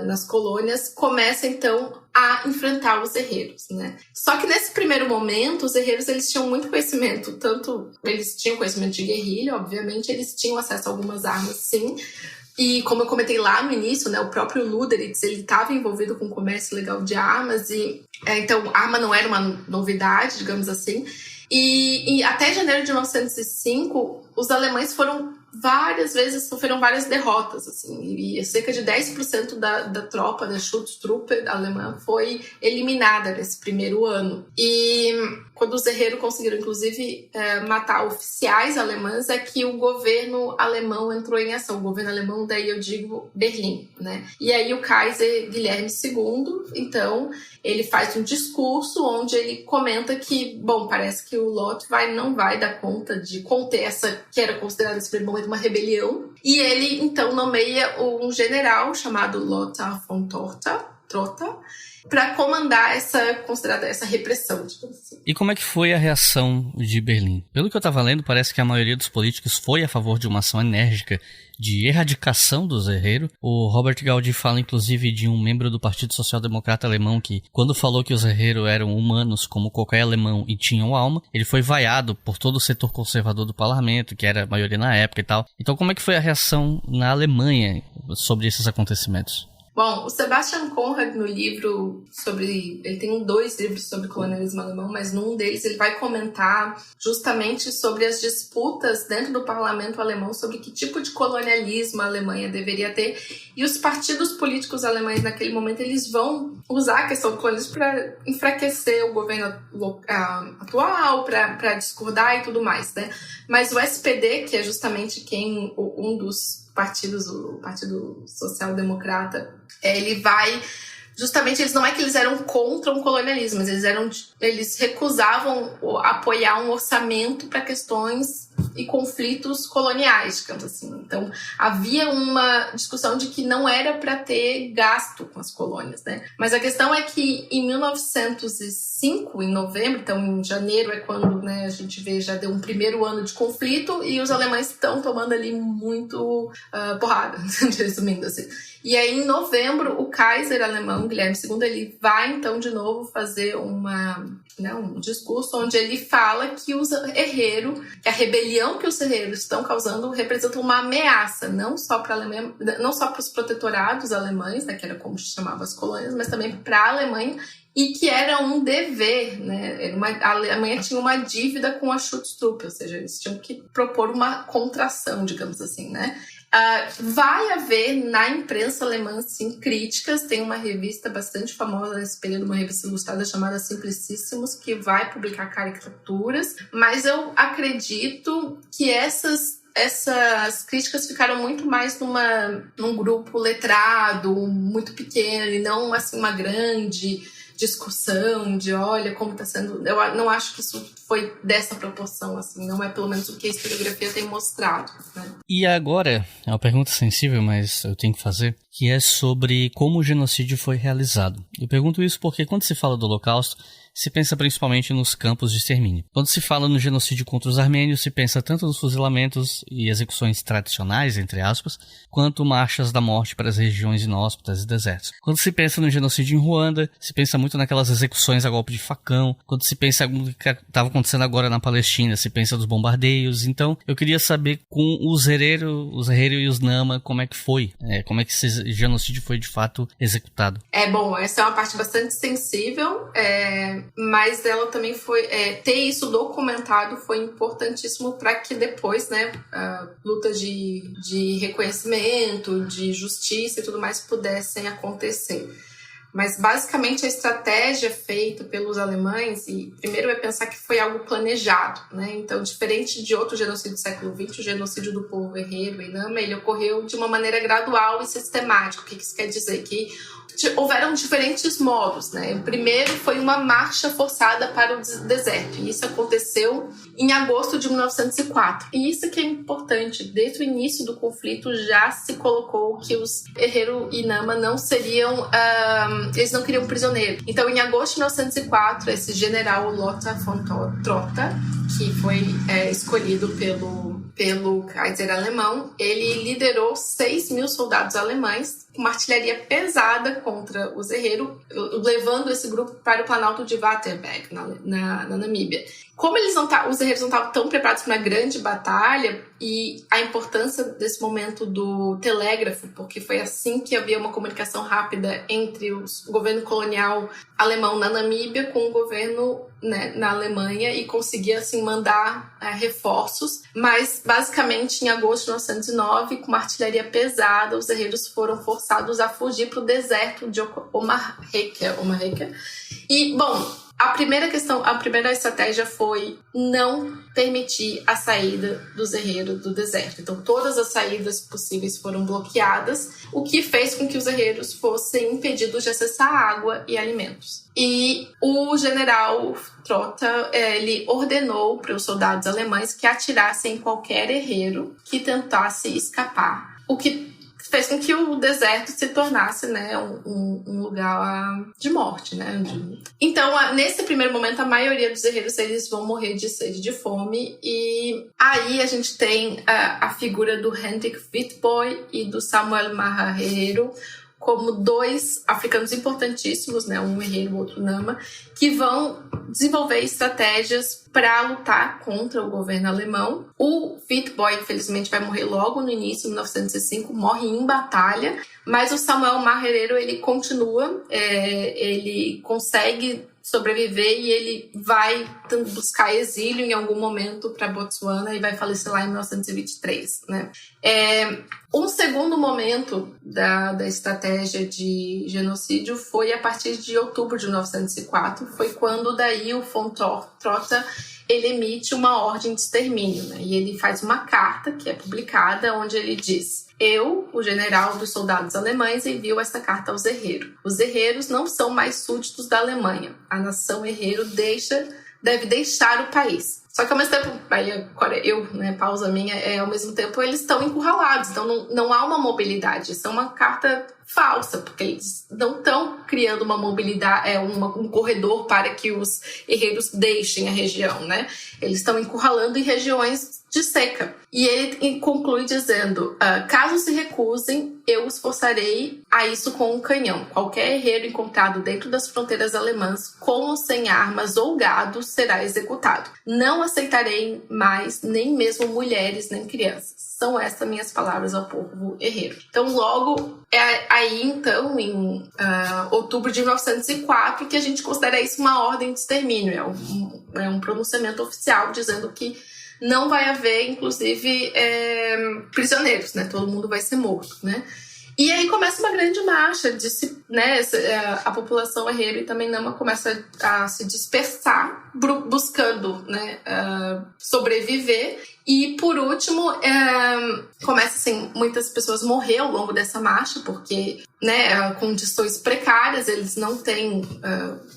nas colônias, começa então a enfrentar os herreiros, né? Só que nesse primeiro momento, os herreiros eles tinham muito conhecimento, tanto eles tinham conhecimento de guerrilha, obviamente, eles tinham acesso a algumas armas, sim. E como eu comentei lá no início, né, o próprio Luderitz, ele estava envolvido com o comércio ilegal de armas e então arma não era uma novidade, digamos assim. E até janeiro de 1905, os alemães sofreram várias derrotas, assim, e cerca de 10% da tropa da Schutztruppe alemã foi eliminada nesse primeiro ano. E quando os herreiros conseguiram, inclusive, matar oficiais alemães, é que o governo alemão entrou em ação. O governo alemão, daí eu digo Berlim, né? E aí o Kaiser Guilherme II, então, ele faz um discurso onde ele comenta que, bom, parece que o Lothwein não vai dar conta de conter essa, que era considerada nesse primeiro momento uma rebelião. E ele, então, nomeia um general chamado Lothar von Torta, Trota, para comandar essa repressão, digamos assim. E como é que foi a reação de Berlim? Pelo que eu estava lendo, parece que a maioria dos políticos foi a favor de uma ação enérgica de erradicação dos herreiros. O Robert Gaudi fala, inclusive, de um membro do Partido Social Democrata alemão que, quando falou que os herreiros eram humanos como qualquer alemão e tinham alma, ele foi vaiado por todo o setor conservador do parlamento, que era a maioria na época e tal. Então, como é que foi a reação na Alemanha sobre esses acontecimentos? Bom, o Sebastian Conrad, no livro ele tem 2 livros sobre colonialismo alemão, mas num deles ele vai comentar justamente sobre as disputas dentro do parlamento alemão sobre que tipo de colonialismo a Alemanha deveria ter, e os partidos políticos alemães naquele momento eles vão usar a questão do colonialismo para enfraquecer o governo atual, para discordar e tudo mais, né? Mas o SPD, que é justamente um dos partidos, o Partido Social Democrata, ele vai justamente, não é que eles eram contra um colonialismo, mas eles recusavam apoiar um orçamento para questões e conflitos coloniais, digamos assim. Então, havia uma discussão de que não era para ter gasto com as colônias, né? Mas a questão é que em 1905, em novembro, então em janeiro é quando, né, a gente vê, já deu um primeiro ano de conflito e os alemães estão tomando ali muito porrada, resumindo assim. E aí, em novembro, o Kaiser alemão, Guilherme II, ele vai, então, de novo fazer um discurso onde ele fala que os herreiros, que a rebelião que os herreiros estão causando representa uma ameaça, não só para a Alemanha, não só para os protetorados alemães, né, que era como se chamava as colônias, mas também para a Alemanha, e que era um dever, né? A Alemanha tinha uma dívida com a Schutztruppe, ou seja, eles tinham que propor uma contração, digamos assim, né? Vai haver na imprensa alemã, sim, críticas. Tem uma revista bastante famosa nesse período, uma revista ilustrada chamada Simplicissimus, que vai publicar caricaturas, mas eu acredito que essas críticas ficaram muito mais num grupo letrado, muito pequeno, e não assim uma grande discussão de olha como está sendo. Eu não acho que isso foi dessa proporção, assim, não é pelo menos o que a historiografia tem mostrado, né? E agora, é uma pergunta sensível, mas eu tenho que fazer, que é sobre como o genocídio foi realizado. Eu pergunto isso porque quando se fala do Holocausto, se pensa principalmente nos campos de extermínio. Quando se fala no genocídio contra os armênios, se pensa tanto nos fuzilamentos e execuções tradicionais, entre aspas, quanto marchas da morte para as regiões inóspitas e desertos. Quando se pensa no genocídio em Ruanda, se pensa muito naquelas execuções a golpe de facão. Quando se pensa no que estava acontecendo agora na Palestina, se pensa nos bombardeios. Então, eu queria saber com os herreiros e os Nama, como é que foi? Como é que esse genocídio foi de fato executado? Bom, essa é uma parte bastante sensível, mas ela também foi... ter isso documentado foi importantíssimo para que depois, né, a luta de reconhecimento, de justiça e tudo mais pudessem acontecer. Mas, basicamente, a estratégia feita pelos alemães, e primeiro é pensar que foi algo planejado, né? Então, diferente de outro genocídio do século XX, o genocídio do povo herreiro e Nama, ele ocorreu de uma maneira gradual e sistemática. O que isso quer dizer? Que houveram diferentes modos, né? O primeiro foi uma marcha forçada para o deserto, e isso aconteceu em agosto de 1904. E isso que é importante, desde o início do conflito já se colocou que os herreiros e Nama não seriam, eles não queriam prisioneiros. Então, em agosto de 1904, esse general Lothar von Trotha, que foi escolhido pelo Kaiser alemão, ele liderou 6.000 soldados alemães com uma artilharia pesada contra os herreiros, levando esse grupo para o Planalto de Waterberg, na Namíbia. Como os herreiros não estavam tão preparados para uma grande batalha, e a importância desse momento do telégrafo, porque foi assim que havia uma comunicação rápida entre o governo colonial alemão na Namíbia com o governo, né, na Alemanha, e conseguia assim mandar reforços. Mas basicamente em agosto de 1909, com uma artilharia pesada, os herreiros foram forçados a fugir para o deserto de Omarreca. E, bom, a primeira estratégia foi não permitir a saída dos herreiros do deserto. Então, todas as saídas possíveis foram bloqueadas, o que fez com que os herreiros fossem impedidos de acessar água e alimentos. E o general Trotha, ele ordenou para os soldados alemães que atirassem em qualquer herreiro que tentasse escapar, o que fez com que o deserto se tornasse, né, um lugar de morte, né? Então, nesse primeiro momento, a maioria dos herreiros eles vão morrer de sede, de fome, e aí a gente tem a figura do Hendrik Witbooi e do Samuel Maher Herero como dois africanos importantíssimos, né, um herreiro e o outro nama, que vão desenvolver estratégias para lutar contra o governo alemão. O Witbooi, infelizmente, vai morrer logo no início, em 1905, morre em batalha, mas o Samuel Maher Herero, ele continua, ele consegue sobreviver e ele vai buscar exílio em algum momento para Botsuana e vai falecer lá em 1923, né? Um segundo momento da estratégia de genocídio foi a partir de outubro de 1904, foi quando daí o von Trotha ele emite uma ordem de extermínio, né? E ele faz uma carta que é publicada onde ele diz: eu, o general dos soldados alemães, envio esta carta aos herreiros. Os herreiros não são mais súditos da Alemanha. A nação herreiro deve deixar o país. Só que ao mesmo tempo, pausa minha, ao mesmo tempo eles estão encurralados, então não há uma mobilidade. Isso é uma carta falsa, porque eles não estão criando uma mobilidade, um corredor para que os herreiros deixem a região, né? Eles estão encurralando em regiões de seca. E ele conclui dizendo: caso se recusem, eu os forçarei a isso com um canhão. Qualquer herreiro encontrado dentro das fronteiras alemãs, com ou sem armas ou gado, será executado. Não aceitarei mais nem mesmo mulheres nem crianças. São estas minhas palavras ao povo herreiro. Então, logo então, em outubro de 1904, que a gente considera isso uma ordem de extermínio. É um pronunciamento oficial dizendo que não vai haver, inclusive, prisioneiros, né? Todo mundo vai ser morto, né? E aí começa uma grande marcha, né? A população herreiro e também nama começa a se dispersar, buscando, né, sobreviver. E, por último, começa, assim, muitas pessoas morrer ao longo dessa marcha, porque, né, condições precárias, eles não têm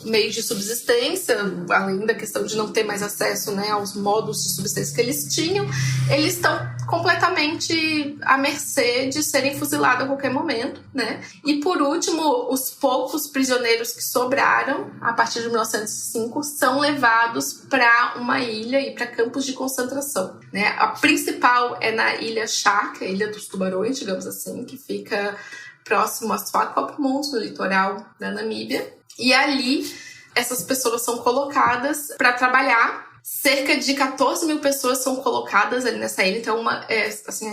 meios de subsistência, além da questão de não ter mais acesso, né, aos modos de subsistência que eles tinham, eles estão completamente à mercê de serem fuzilados a qualquer momento, né? E, por último, os poucos prisioneiros que sobraram, a partir de 1905, são levados para uma ilha e para campos de concentração, né? A principal é na Ilha Shark, a Ilha dos Tubarões, digamos assim, que fica próximo a Swakopmund, no litoral da Namíbia. E ali, essas pessoas são colocadas para trabalhar. Cerca de 14 mil pessoas são colocadas ali nessa ilha, então a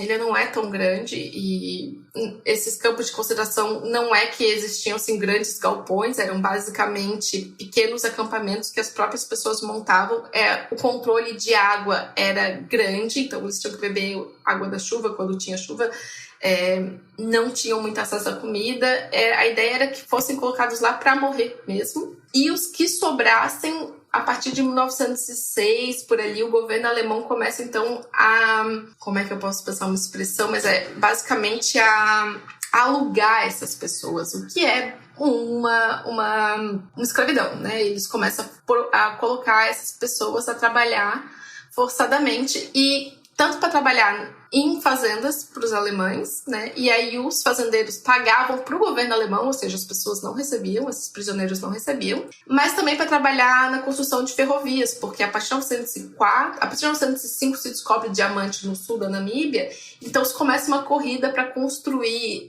ilha não é tão grande e esses campos de concentração não é que existiam assim, grandes galpões, eram basicamente pequenos acampamentos que as próprias pessoas montavam. O controle de água era grande, então eles tinham que beber água da chuva quando tinha chuva. Não tinham muito acesso à comida. A ideia era que fossem colocados lá para morrer mesmo. E os que sobrassem, a partir de 1906, por ali, o governo alemão começa, então, como é que eu posso pensar uma expressão? Mas basicamente a alugar essas pessoas, o que é uma escravidão, né? Eles começam a colocar essas pessoas a trabalhar forçadamente e tanto para trabalhar em fazendas para os alemães, né? E aí os fazendeiros pagavam para o governo alemão, ou seja, as pessoas não recebiam, esses prisioneiros não recebiam, mas também para trabalhar na construção de ferrovias, porque a partir de 1905 se descobre diamante no sul da Namíbia, então se começa uma corrida para construir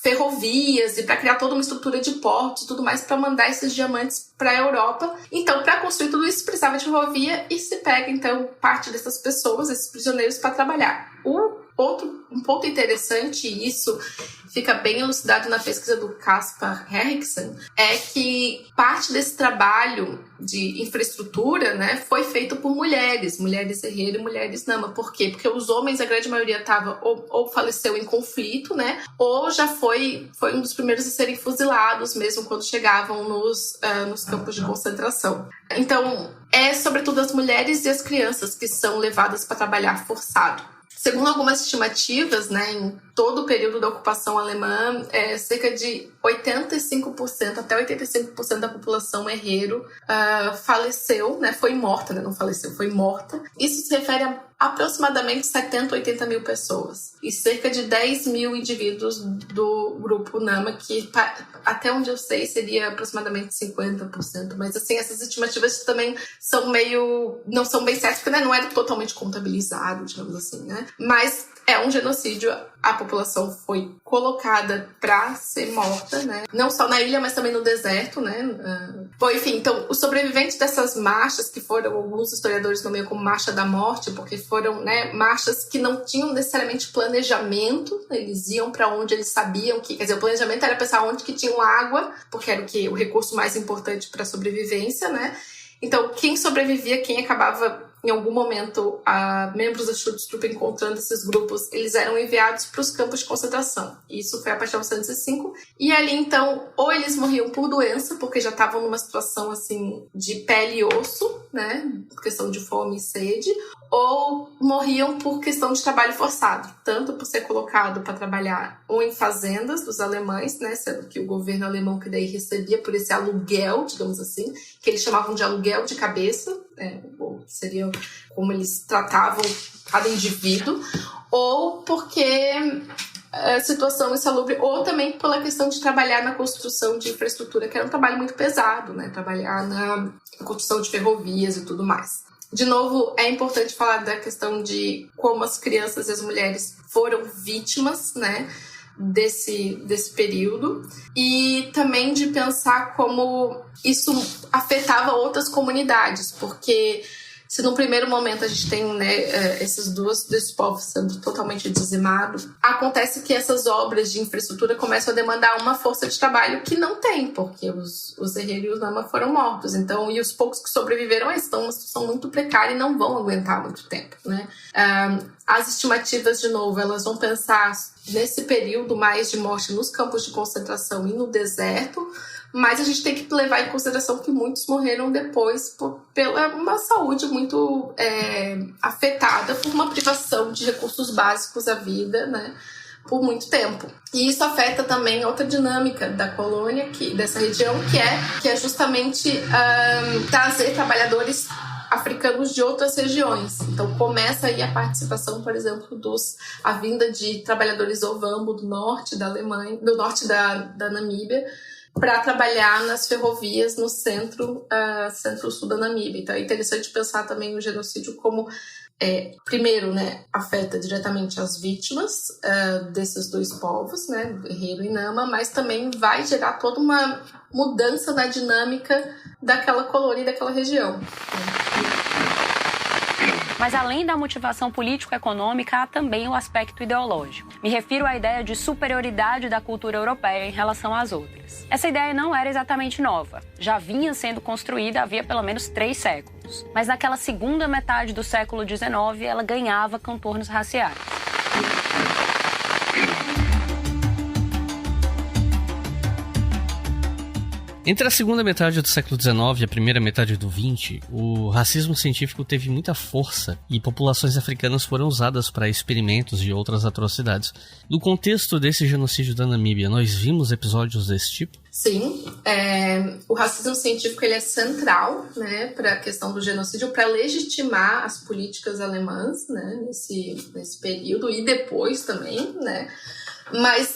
ferrovias e para criar toda uma estrutura de portos e tudo mais para mandar esses diamantes para a Europa. Então, para construir tudo isso, precisava de ferrovia e se pega, então, parte dessas pessoas, esses prisioneiros, para trabalhar. Um ponto interessante, e isso fica bem elucidado na pesquisa do Caspar Henriksen, é que parte desse trabalho de infraestrutura, né, foi feito por mulheres herreiro e mulheres nama. Por quê? Porque os homens, a grande maioria, ou faleceu em conflito, né, ou já foi um dos primeiros a serem fuzilados, mesmo quando chegavam nos campos de concentração. Então, sobretudo as mulheres e as crianças que são levadas para trabalhar forçado. Segundo algumas estimativas, né, em todo o período da ocupação alemã, cerca de 85%, até 85% da população herreiro faleceu, né, foi morta, né, não faleceu, foi morta. Isso se refere aproximadamente 70, 80 mil pessoas. E cerca de 10 mil indivíduos do grupo Nama, que até onde eu sei seria aproximadamente 50%. Mas assim, essas estimativas também são não são bem certas, porque, né, não era totalmente contabilizado, digamos assim, né? Mas é um genocídio, a população foi colocada para ser morta, né? Não só na ilha, mas também no deserto, né? Bom, enfim, então, os sobreviventes dessas marchas, que foram, alguns historiadores nomeiam como Marcha da Morte, porque foram, né, marchas que não tinham necessariamente planejamento, eles iam para onde eles sabiam que, quer dizer, o planejamento era pensar onde que tinham água, porque era o recurso mais importante para a sobrevivência, né? Então, quem sobrevivia, quem acabava em algum momento, membros da Schutztruppe encontrando esses grupos, eles eram enviados para os campos de concentração. Isso foi a partir de 1905. E ali, então, ou eles morriam por doença, porque já estavam numa situação, assim, de pele e osso, né, questão de fome e sede, ou morriam por questão de trabalho forçado, tanto por ser colocado para trabalhar ou em fazendas dos alemães, né, sendo que o governo alemão que daí recebia por esse aluguel, digamos assim, que eles chamavam de aluguel de cabeça, ou seria como eles tratavam cada indivíduo, ou porque a situação insalubre, ou também pela questão de trabalhar na construção de infraestrutura, que era um trabalho muito pesado, né, trabalhar na construção de ferrovias e tudo mais. De novo, é importante falar da questão de como as crianças e as mulheres foram vítimas, né, desse período, e também de pensar como isso afetava outras comunidades, porque se num primeiro momento a gente tem, né, esses povos sendo totalmente dizimados, acontece que essas obras de infraestrutura começam a demandar uma força de trabalho que não tem, porque os herreiros e os Nama foram mortos. Então, e os poucos que sobreviveram estão numa situação muito precária e não vão aguentar muito tempo, né? As estimativas, de novo, elas vão pensar nesse período mais de morte nos campos de concentração e no deserto, mas a gente tem que levar em consideração que muitos morreram depois pela uma saúde muito afetada por uma privação de recursos básicos à vida, né, por muito tempo. E isso afeta também outra dinâmica da colônia, dessa região, que é justamente trazer trabalhadores africanos de outras regiões. Então começa aí a participação, por exemplo, a vinda de trabalhadores ovambo do norte da Alemanha, do norte da Namíbia, para trabalhar nas ferrovias no centro-sul da Namíbia. Então é interessante pensar também o genocídio como, primeiro, né, afeta diretamente as vítimas desses dois povos, né, Herero e Nama, mas também vai gerar toda uma mudança na dinâmica daquela colônia e daquela região. Mas além da motivação político-econômica, há também o aspecto ideológico. Me refiro à ideia de superioridade da cultura europeia em relação às outras. Essa ideia não era exatamente nova. Já vinha sendo construída havia pelo menos 3 séculos. Mas naquela segunda metade do século XIX, ela ganhava contornos raciais. Entre a segunda metade do século XIX e a primeira metade do XX, o racismo científico teve muita força e populações africanas foram usadas para experimentos e outras atrocidades. No contexto desse genocídio da Namíbia, nós vimos episódios desse tipo? Sim, o racismo científico ele é central, né, para a questão do genocídio, para legitimar as políticas alemãs, né, nesse período e depois também, né, mas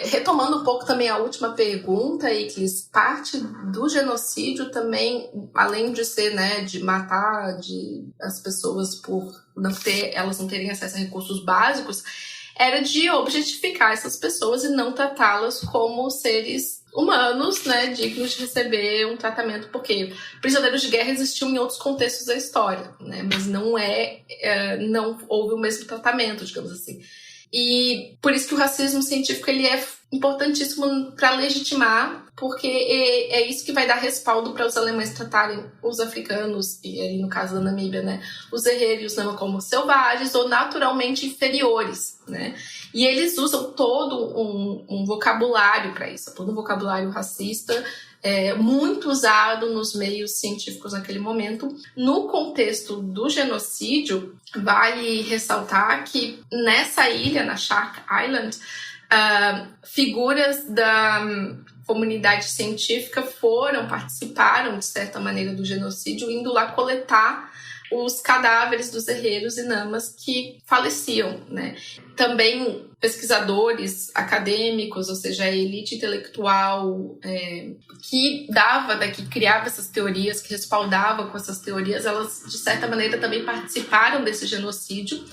retomando um pouco também a última pergunta, Iclis, parte do genocídio também, além de ser, né, de matar as pessoas por elas não terem acesso a recursos básicos, era de objetificar essas pessoas e não tratá-las como seres humanos, né, dignos de receber um tratamento, porque prisioneiros de guerra existiam em outros contextos da história, né, mas não houve o mesmo tratamento, digamos assim. E por isso que o racismo científico ele é importantíssimo para legitimar, porque é isso que vai dar respaldo para os alemães tratarem os africanos, e aí no caso da Namíbia, né, os herreiros e os Nama como selvagens ou naturalmente inferiores, né? E eles usam todo um vocabulário para isso, todo um vocabulário racista, muito usado nos meios científicos naquele momento. No contexto do genocídio, vale ressaltar que nessa ilha, na Shark Island, figuras da comunidade científica participaram de certa maneira do genocídio, indo lá coletar os cadáveres dos herreiros e namas que faleciam, né? Também pesquisadores acadêmicos, ou seja, a elite intelectual que criava essas teorias, que respaldava com essas teorias, elas, de certa maneira, também participaram desse genocídio.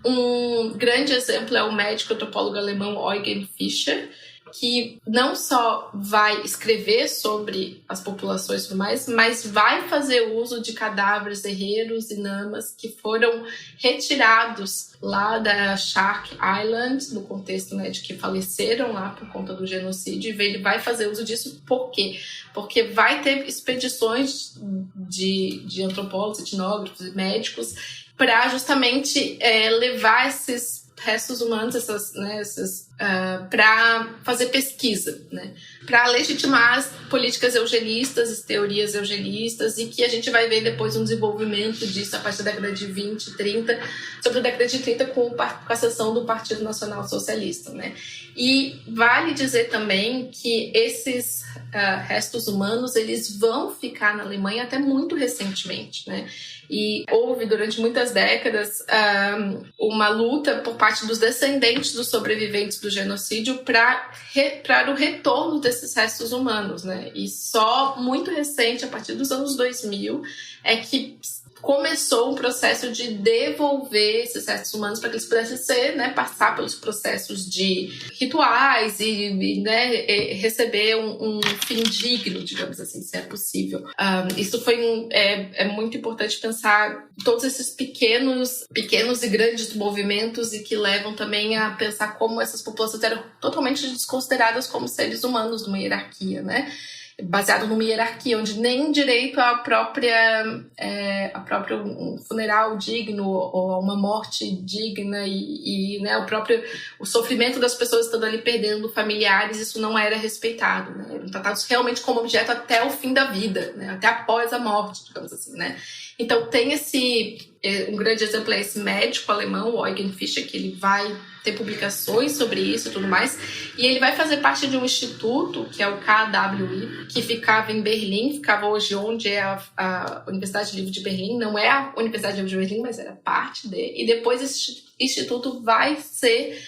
Um grande exemplo é o médico antropólogo alemão Eugen Fischer, que não só vai escrever sobre as populações e tudo mais, mas vai fazer uso de cadáveres herreiros e namas que foram retirados lá da Shark Island, no contexto, né, de que faleceram lá por conta do genocídio, e ele vai fazer uso disso por quê? Porque vai ter expedições de antropólogos, etnógrafos e médicos para justamente levar esses restos humanos, para fazer pesquisa, né? Para legitimar as políticas eugenistas, as teorias eugenistas, e que a gente vai ver depois um desenvolvimento disso a partir da década de 20 e 30, sobre a década de 30 com a ascensão do Partido Nacional Socialista, né? E vale dizer também que esses restos humanos, eles vão ficar na Alemanha até muito recentemente, né? E houve, durante muitas décadas, uma luta por parte dos descendentes dos sobreviventes do genocídio para o retorno desses restos humanos, né? E só muito recente, a partir dos anos 2000, é que começou um processo de devolver esses restos humanos para que eles pudessem ser, né, passar pelos processos de rituais e receber um fim digno, digamos assim, se é possível. Isso foi é muito importante pensar todos esses pequenos e grandes movimentos, e que levam também a pensar como essas populações eram totalmente desconsideradas como seres humanos numa hierarquia, né? Baseado numa hierarquia onde nem direito a próprio funeral digno ou uma morte digna e né, o sofrimento das pessoas estando ali perdendo familiares, isso não era respeitado, né? Eram tratados realmente como objeto até o fim da vida, né? Até após a morte, digamos assim, né? Então tem um grande exemplo é esse médico alemão, o Eugen Fischer, que ele vai ter publicações sobre isso e tudo mais, e ele vai fazer parte de um instituto, que é o KWI, que ficava em Berlim, ficava hoje onde é a Universidade Livre de Berlim, não é a Universidade Livre de Berlim, mas era parte e depois esse instituto vai ser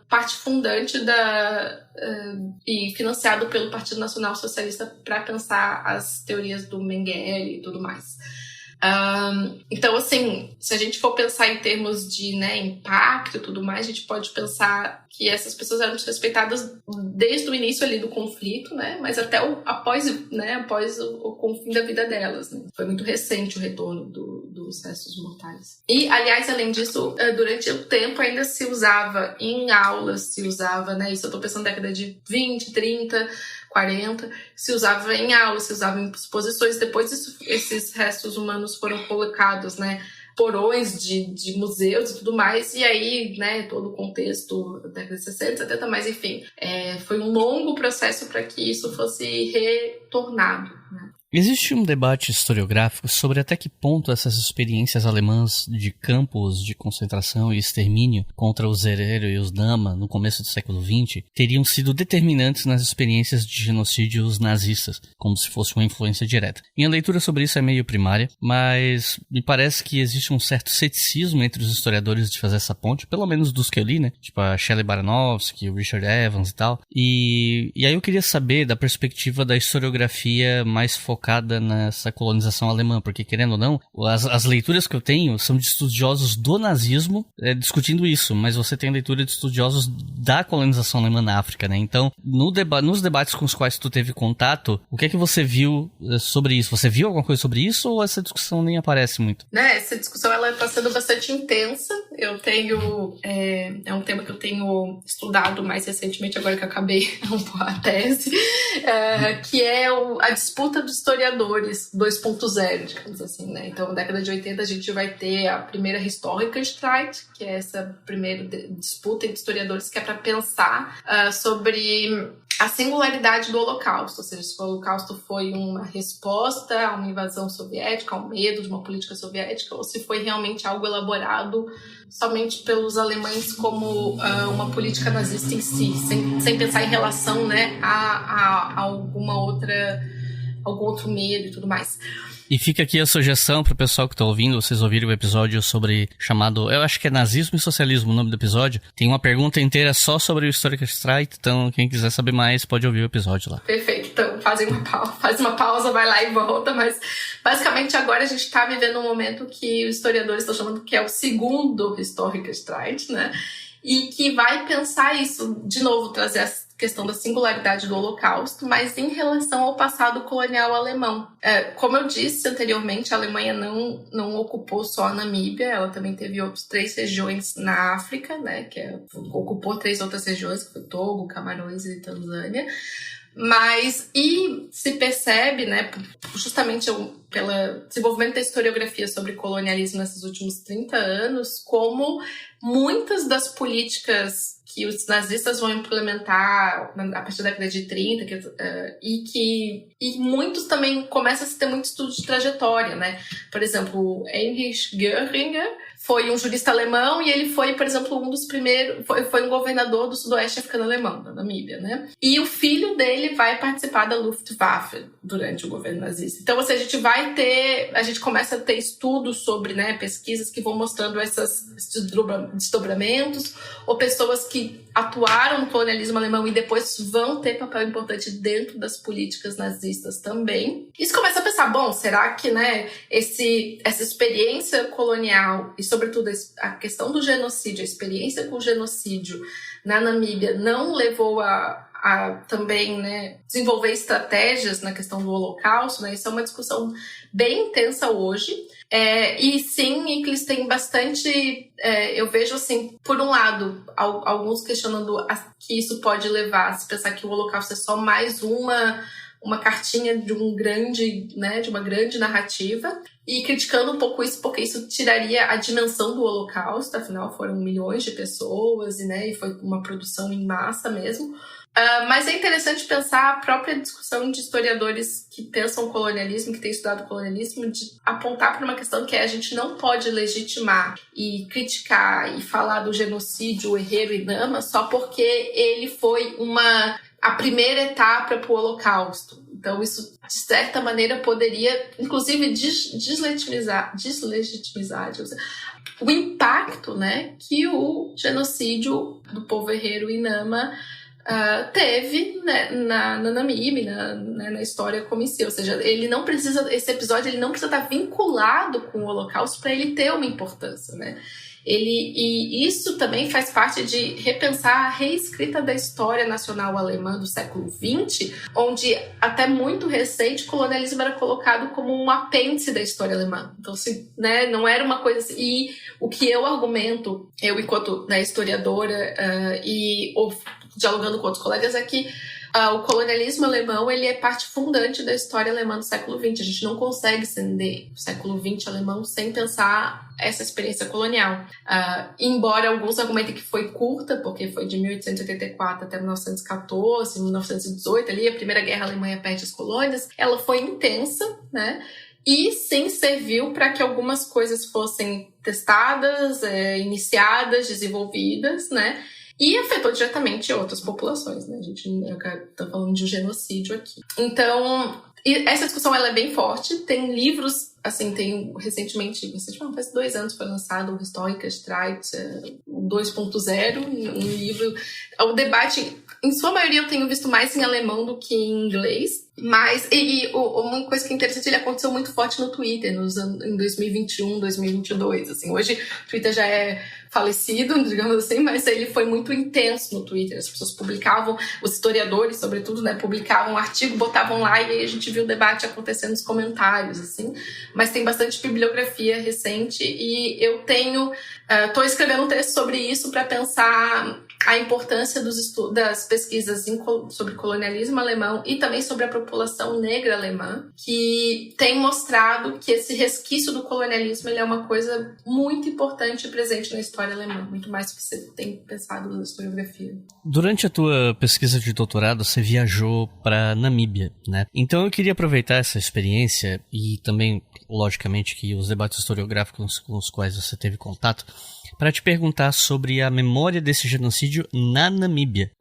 parte fundante e financiado pelo Partido Nacional Socialista para pensar as teorias do Mengele e tudo mais. Então, assim, se a gente for pensar em termos de, né, impacto e tudo mais, a gente pode pensar que essas pessoas eram desrespeitadas desde o início ali do conflito, né, mas até após o fim da vida delas, né? Foi muito recente o retorno dos restos mortais. E, aliás, além disso, durante o tempo ainda se usava em aulas, né, isso eu tô pensando na década de 20, 30, 40, se usava em aulas, se usava em exposições. Depois esses restos humanos foram colocados, né, porões de museus e tudo mais, e aí, né, todo o contexto da década de 60, 70, mas enfim, foi um longo processo para que isso fosse retornado, né. Existe um debate historiográfico sobre até que ponto essas experiências alemãs de campos de concentração e extermínio contra os Herero e os Nama no começo do século XX teriam sido determinantes nas experiências de genocídios nazistas, como se fosse uma influência direta. Minha leitura sobre isso é meio primária, mas me parece que existe um certo ceticismo entre os historiadores de fazer essa ponte, pelo menos dos que eu li, né? Tipo a Shelley Baranovsky, o Richard Evans e tal. E aí eu queria saber da perspectiva da historiografia mais focada nessa colonização alemã, porque querendo ou não, as leituras que eu tenho são de estudiosos do nazismo discutindo isso, mas você tem leitura de estudiosos da colonização alemã na África, né? Então, nos debates com os quais tu teve contato, o que é que você viu sobre isso? Você viu alguma coisa sobre isso ou essa discussão nem aparece muito? Né, essa discussão ela está sendo bastante intensa. Eu tenho é um tema que eu tenho estudado mais recentemente, agora que eu acabei a tese, que é a disputa dos historiadores 2.0, digamos assim, né? Então, na década de 80 a gente vai ter a primeira Historikerstreit, que é essa primeira disputa entre historiadores, que é para pensar sobre a singularidade do Holocausto, ou seja, se o Holocausto foi uma resposta a uma invasão soviética, a um medo de uma política soviética, ou se foi realmente algo elaborado somente pelos alemães como uma política nazista em si, sem pensar em relação, né, a alguma outra algum outro medo e tudo mais. E fica aqui a sugestão pro pessoal que tá ouvindo, vocês ouviram o episódio chamado, eu acho que é Nazismo e Socialismo o nome do episódio. Tem uma pergunta inteira só sobre o Historical Strike, então quem quiser saber mais pode ouvir o episódio lá. Perfeito, então faz uma pausa, vai lá e volta, mas basicamente agora a gente tá vivendo um momento que os historiadores estão chamando que é o segundo Historical Strike, né? E que vai pensar isso, de novo, trazer a questão da singularidade do Holocausto, mas em relação ao passado colonial alemão. Como eu disse anteriormente, a Alemanha não ocupou só a Namíbia, ela também teve outras 3 regiões na África, né, ocupou 3 outras regiões, que foi Togo, Camarões e Tanzânia. E se percebe, né, justamente pelo desenvolvimento da historiografia sobre colonialismo nesses últimos 30 anos, como muitas das políticas que os nazistas vão implementar a partir da década de 30, e muitos também começam a se ter muito estudo de trajetória, né? Por exemplo, Heinrich Göringer foi um jurista alemão e ele foi, por exemplo, um dos primeiros, foi um governador do sudoeste africano alemão, da Namíbia, né? E o filho dele vai participar da Luftwaffe durante o governo nazista. Então, a gente começa a ter estudos sobre, né, pesquisas que vão mostrando esses desdobramentos, ou pessoas que atuaram no colonialismo alemão e depois vão ter papel importante dentro das políticas nazistas também. Isso começa a pensar, bom, será que, né, essa experiência colonial e, sobretudo, a questão do genocídio, a experiência com o genocídio na Namíbia não levou a também, né, desenvolver estratégias na questão do Holocausto, né? Isso é uma discussão bem intensa hoje. E sim, que eles têm bastante... eu vejo, assim, por um lado, alguns questionando que isso pode levar a se pensar que o Holocausto é só mais uma cartinha de uma grande narrativa, e criticando um pouco isso, porque isso tiraria a dimensão do Holocausto, afinal foram milhões de pessoas, e foi uma produção em massa mesmo. Mas é interessante pensar a própria discussão de historiadores que pensam o colonialismo, que têm estudado o colonialismo, de apontar para uma questão que a gente não pode legitimar e criticar e falar do genocídio, o Herero e Nama, só porque ele foi a primeira etapa para o Holocausto. Então, isso, de certa maneira, poderia, inclusive, deslegitimizar o impacto, né, que o genocídio do povo Herero e Nama teve, né, na Namíbia, na história como em si. Ou seja, esse episódio ele não precisa estar vinculado com o Holocausto para ele ter uma importância, né? E isso também faz parte de repensar a reescrita da história nacional alemã do século XX, onde até muito recente o colonialismo era colocado como um apêndice da história alemã. Então, não era uma coisa assim. E o que eu argumento, eu enquanto, né, historiadora ou dialogando com outros colegas, é que o colonialismo alemão ele é parte fundante da história alemã do século XX. A gente não consegue entender o século XX alemão sem pensar essa experiência colonial. Embora alguns argumentem que foi curta, porque foi de 1884 até 1914, 1918, ali a Primeira Guerra, a Alemanha perde as colônias, ela foi intensa, né? E sim serviu para que algumas coisas fossem testadas, iniciadas, desenvolvidas, né? E afetou diretamente outras populações, né? A gente está falando de um genocídio aqui. Então, essa discussão ela é bem forte. Tem livros, assim, recentemente, faz 2 anos foi lançado o Historical Strike 2.0, um livro. O debate, em sua maioria, eu tenho visto mais em alemão do que em inglês. Mas, uma coisa que é interessante, ele aconteceu muito forte no Twitter, em 2021, 2022, assim. Hoje, o Twitter já é falecido, digamos assim, mas ele foi muito intenso no Twitter. As pessoas publicavam, os historiadores, sobretudo, né, publicavam um artigo, botavam lá, e aí a gente viu o debate acontecendo nos comentários, assim. Mas tem bastante bibliografia recente, e eu tô escrevendo um texto sobre isso para pensar a importância das pesquisas sobre colonialismo alemão e também sobre a população negra alemã, que tem mostrado que esse resquício do colonialismo ele é uma coisa muito importante e presente na história alemã, muito mais do que você tem pensado na historiografia. Durante a tua pesquisa de doutorado, você viajou para Namíbia, né? Então eu queria aproveitar essa experiência e também, logicamente, que os debates historiográficos com os quais você teve contato, para te perguntar sobre a memória desse genocídio na Namíbia.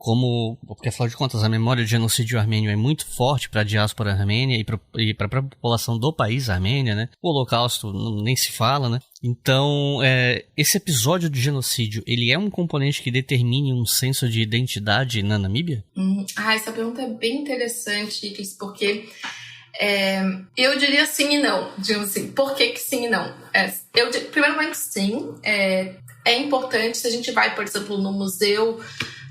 Porque afinal de contas a memória do genocídio armênio é muito forte para a diáspora armênia e para a população do país Armênia, né? O Holocausto nem se fala, né? Então, esse episódio de genocídio, ele é um componente que determine um senso de identidade na Namíbia? Essa pergunta é bem interessante, porque eu diria sim e não. Digamos assim, por que sim e não? Primeiramente, sim. É importante, se a gente vai, por exemplo, no Museu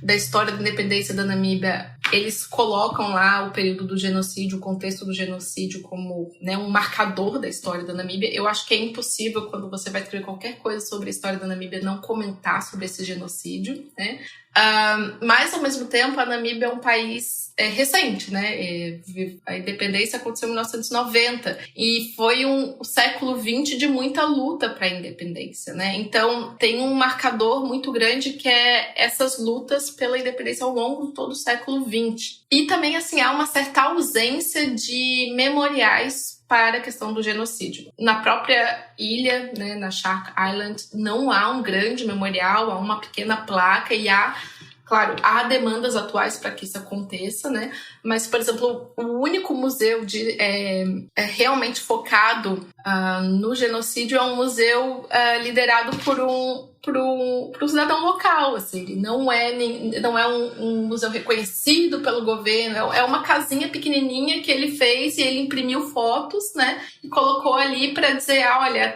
da História da Independência da Namíbia, eles colocam lá o período do genocídio, o contexto do genocídio como, né, um marcador da história da Namíbia. Eu acho que é impossível, quando você vai escrever qualquer coisa sobre a história da Namíbia, não comentar sobre esse genocídio, né? Mas, ao mesmo tempo, a Namíbia é um país recente, né? A independência aconteceu em 1990 e foi um século XX de muita luta para a independência, né? Então, tem um marcador muito grande que é essas lutas pela independência ao longo de todo o século XX. E também, assim, há uma certa ausência de memoriais para a questão do genocídio. Na própria ilha, né, na Shark Island, não há um grande memorial, há uma pequena placa e claro, há demandas atuais para que isso aconteça, né? Mas, por exemplo, o único museu realmente focado no genocídio é um museu liderado por um cidadão local, assim. Ele não é um museu reconhecido pelo governo, é uma casinha pequenininha que ele fez e ele imprimiu fotos, né? E colocou ali para dizer, olha,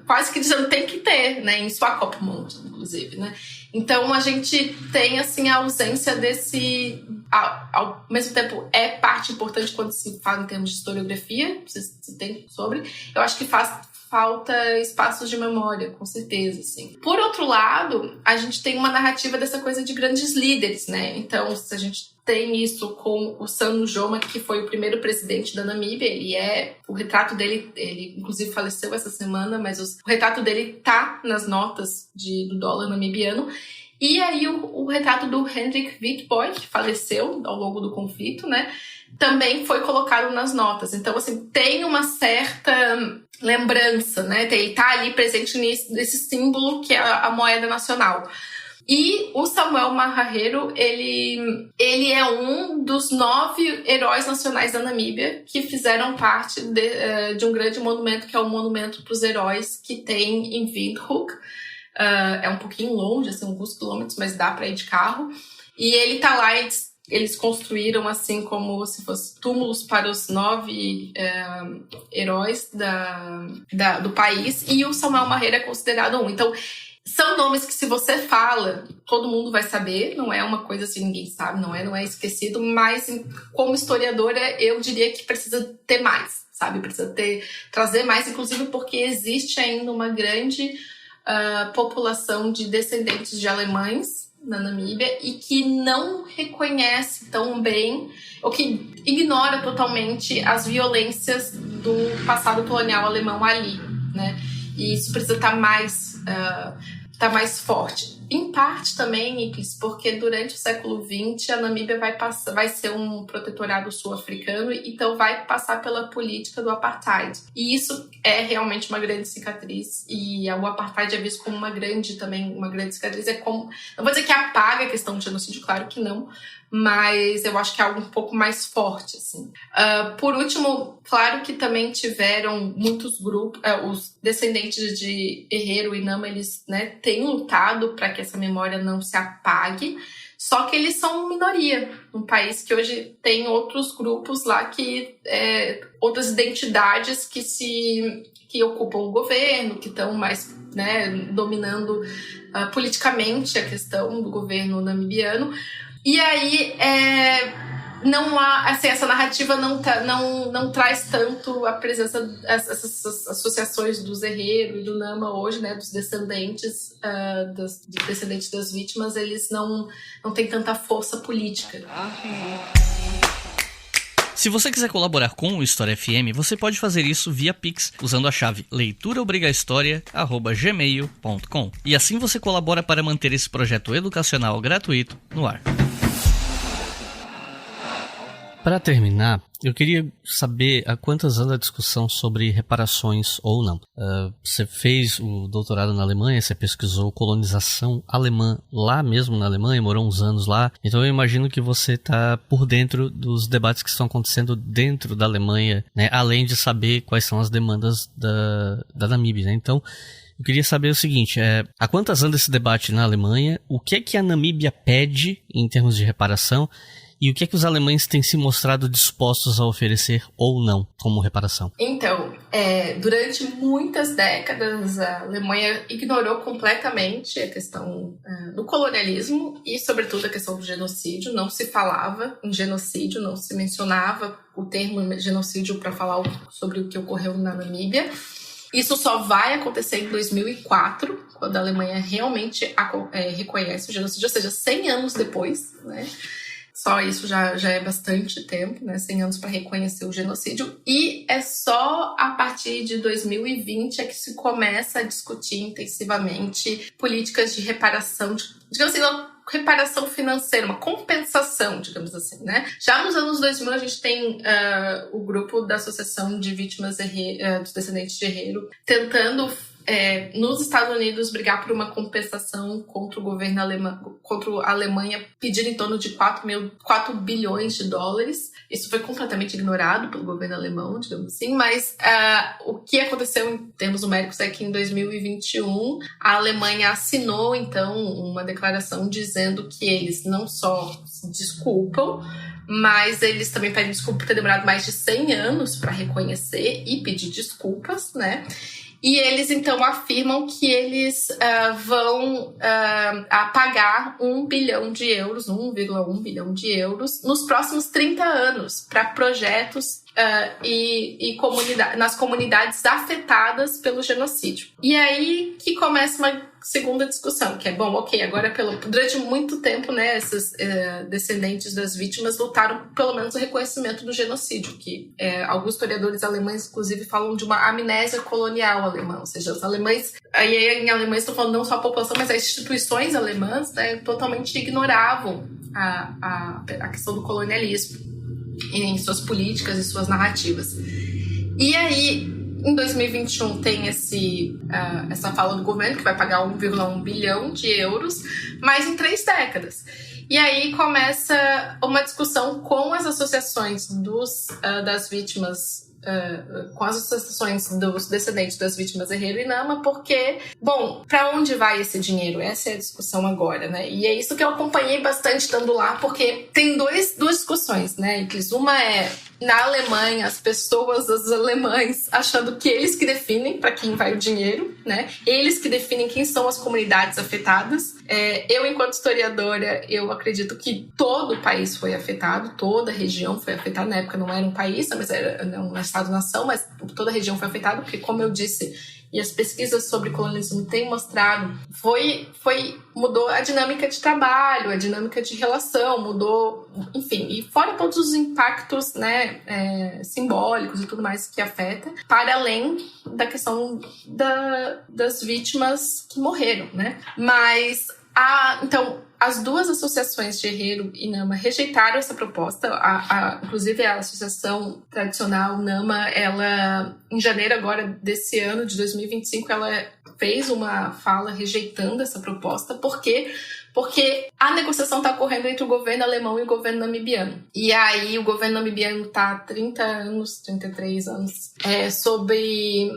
quase que dizendo tem que ter, né? Em Swakopmund, inclusive, né? Então, a gente tem, assim, a ausência desse... Ao mesmo tempo, é parte importante quando se fala em termos de historiografia, se tem sobre. Eu acho que faz falta espaços de memória, com certeza, assim. Por outro lado, a gente tem uma narrativa dessa coisa de grandes líderes, né? Então, se a gente tem isso com o Sam Nujoma, que foi o primeiro presidente da Namíbia, o retrato dele, ele inclusive faleceu essa semana, mas o retrato dele tá nas notas do dólar namibiano. E aí o retrato do Hendrik Witbooi, que faleceu ao longo do conflito, né, também foi colocado nas notas. Então, assim, tem uma certa lembrança, né, ele tá ali presente nesse símbolo que é a moeda nacional. E o Samuel Maharero, ele é um dos 9 heróis nacionais da Namíbia que fizeram parte de um grande monumento, que é o Monumento para os Heróis, que tem em Windhoek. É um pouquinho longe, assim, alguns quilômetros, mas dá para ir de carro. E ele tá lá, eles construíram assim como se fossem túmulos para os 9 heróis do país. E o Samuel Maharero é considerado um. Então, são nomes que, se você fala, todo mundo vai saber, não é uma coisa assim, ninguém sabe, não é esquecido, mas como historiadora, eu diria que precisa ter mais, sabe? Precisa trazer mais, inclusive porque existe ainda uma grande população de descendentes de alemães na Namíbia e que não reconhece tão bem, ou que ignora totalmente as violências do passado colonial alemão ali, né? E isso precisa estar mais forte. Em parte também, Niklas, porque durante o século XX a Namíbia vai ser um protetorado sul-africano, então vai passar pela política do apartheid. E isso é realmente uma grande cicatriz, e o apartheid é visto como uma grande cicatriz. Não vou dizer que apaga a questão do genocídio, claro que não, mas eu acho que é algo um pouco mais forte, assim. Por último, claro que também tiveram muitos grupos, os descendentes de Herero e Nama, eles, né, têm lutado para que essa memória não se apague, só que eles são minoria, um país que hoje tem outros grupos lá, outras identidades que ocupam o governo, que estão mais, né, dominando politicamente a questão do governo namibiano. E aí, não há, assim, essa narrativa não traz tanto a presença dessas associações do Herero e do Nama hoje, né, dos descendentes, descendentes das vítimas, eles não têm tanta força política. Se você quiser colaborar com o História FM, você pode fazer isso via Pix, usando a chave leituraobrigahistoria@gmail.com. E assim você colabora para manter esse projeto educacional gratuito no ar. Para terminar, Eu queria saber a quantas anda a discussão sobre reparações ou não. Você fez o doutorado na Alemanha, você pesquisou colonização alemã lá mesmo na Alemanha, morou uns anos lá. Então eu imagino que você está por dentro dos debates que estão acontecendo dentro da Alemanha, né? Além de saber quais são as demandas da Namíbia, né? Então eu queria saber o seguinte, há quantas anda esse debate na Alemanha? O que é que a Namíbia pede em termos de reparação? E o que é que os alemães têm se mostrado dispostos a oferecer ou não como reparação? Então, durante muitas décadas, a Alemanha ignorou completamente a questão do colonialismo e, sobretudo, a questão do genocídio. Não se falava em genocídio, não se mencionava o termo genocídio para falar sobre o que ocorreu na Namíbia. Isso só vai acontecer em 2004, quando a Alemanha realmente reconhece o genocídio, ou seja, 100 anos depois, né? Só isso já é bastante tempo, né? 100 anos para reconhecer o genocídio. E é só a partir de 2020 é que se começa a discutir intensivamente políticas de reparação, digamos assim, não reparação financeira, uma compensação, digamos assim, né? Já nos anos 2000 a gente tem o grupo da Associação de Vítimas dos Descendentes de Herero tentando nos Estados Unidos brigar por uma compensação contra o governo alemão, contra a Alemanha, pedindo em torno de 4 bilhões de dólares. Isso foi completamente ignorado pelo governo alemão, digamos assim, mas o que aconteceu em termos numéricos é que em 2021 a Alemanha assinou então uma declaração dizendo que eles não só se desculpam, mas eles também pedem desculpa por ter demorado mais de 100 anos para reconhecer e pedir desculpas, né? E eles, então, afirmam que eles vão pagar 1 bilhão de euros, 1,1 bilhão de euros, nos próximos 30 anos para projetos nas comunidades afetadas pelo genocídio. E aí que começa uma segunda discussão, que é, bom, ok, agora durante muito tempo, né, esses descendentes das vítimas lutaram pelo menos o reconhecimento do genocídio, que alguns historiadores alemães, inclusive, falam de uma amnésia colonial alemã, ou seja, os alemães, aí em alemães estou falando não só a população, mas as instituições alemãs, né, totalmente ignoravam a questão do colonialismo em suas políticas e suas narrativas. E aí, em 2021 tem essa fala do governo que vai pagar 1,1 bilhão de euros, mas em 3 décadas. E aí começa uma discussão com as associações das vítimas, com as associações dos descendentes das vítimas Herero e Nama, porque, bom, para onde vai esse dinheiro? Essa é a discussão agora, né? E é isso que eu acompanhei bastante estando lá, porque tem duas discussões, né? Uma é, na Alemanha, as pessoas, os alemães, achando que eles que definem para quem vai o dinheiro, né? Eles que definem quem são as comunidades afetadas. Eu, enquanto historiadora, eu acredito que todo o país foi afetado, toda a região foi afetada. Na época não era um país, mas era um Estado-nação, mas toda a região foi afetada, porque, como eu disse, e as pesquisas sobre colonialismo têm mostrado, mudou a dinâmica de trabalho, a dinâmica de relação, mudou, enfim, e fora todos os impactos, né, simbólicos e tudo mais que afeta, para além da questão das vítimas que morreram, né? Mas, então, as duas associações de Herero e Nama rejeitaram essa proposta. Inclusive, a associação tradicional Nama, ela, em janeiro agora desse ano, de 2025, ela fez uma fala rejeitando essa proposta. Por quê? Porque a negociação está ocorrendo entre o governo alemão e o governo namibiano. E aí o governo namibiano está há 33 anos, sobre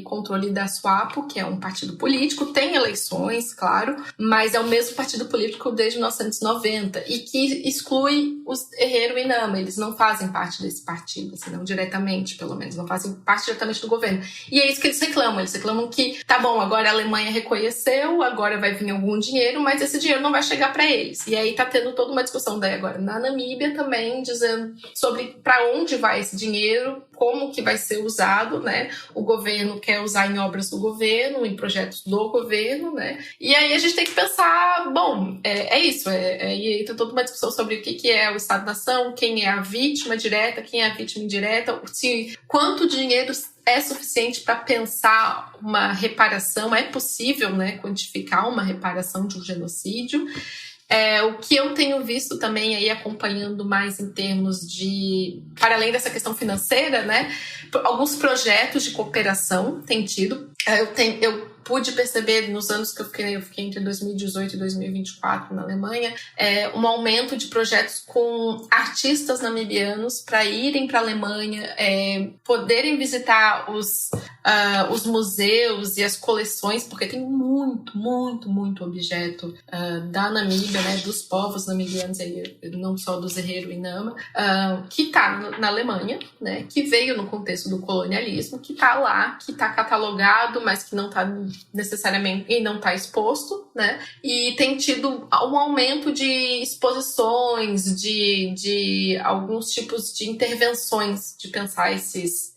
controle da SWAPO, que é um partido político, tem eleições, claro, mas é o mesmo partido político desde 1990 e que exclui os Herero e Nama. Eles não fazem parte desse partido, assim, não diretamente, pelo menos, não fazem parte diretamente do governo. E é isso que eles reclamam que, tá bom, agora a Alemanha reconheceu, agora vai vir algum dinheiro, mas esse dinheiro não vai chegar para eles. E aí tá tendo toda uma discussão daí agora na Namíbia também, dizendo sobre para onde vai esse dinheiro, como que vai ser usado, né? O governo quer usar em obras do governo, em projetos do governo, né? E aí a gente tem que pensar, bom, é isso, e aí tem toda uma discussão sobre o que é o Estado-nação, quem é a vítima direta, quem é a vítima indireta, quanto dinheiro é suficiente para pensar uma reparação, é possível, né, quantificar uma reparação de um genocídio. O que eu tenho visto também aí, acompanhando mais em termos de, para além dessa questão financeira, né, alguns projetos de cooperação têm tido. Eu pude perceber nos anos que eu fiquei entre 2018 e 2024 na Alemanha, um aumento de projetos com artistas namibianos para irem para a Alemanha, poderem visitar os museus e as coleções, porque tem muito objeto da Namíbia, né, dos povos namibianos, aí, não só do Herero e Nama, que está na Alemanha, né, que veio no contexto do colonialismo, que está lá, que está catalogado, mas que não está necessariamente e não está exposto, né? E tem tido um aumento de exposições, de alguns tipos de intervenções, de pensar esses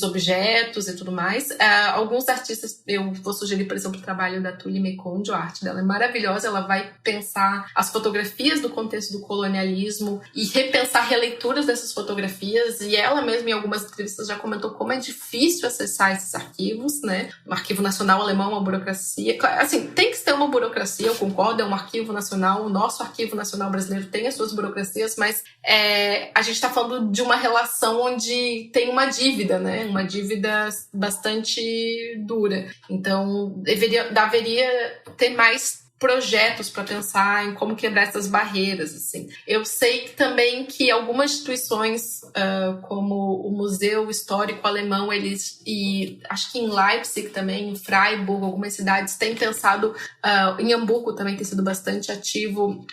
objetos e tudo mais. Alguns artistas, eu vou sugerir, por exemplo, o trabalho da Tuli Mekonde, a arte dela é maravilhosa, ela vai pensar as fotografias do contexto do colonialismo e repensar releituras dessas fotografias, e ela mesma em algumas entrevistas já comentou como é difícil acessar esses arquivos, né? O Arquivo Nacional Alemão é uma burocracia, assim, tem que ter uma burocracia, eu concordo, é um arquivo nacional, o nosso Arquivo Nacional Brasileiro tem as suas burocracias, mas a gente está falando de uma relação onde tem uma dívida, né? Uma dívida bastante dura. Então, deveria ter mais projetos para pensar em como quebrar essas barreiras, assim. Eu sei também que algumas instituições, como o Museu Histórico Alemão, e acho que em Leipzig também, em Freiburg, algumas cidades têm pensado, em Hamburgo também tem sido bastante ativo,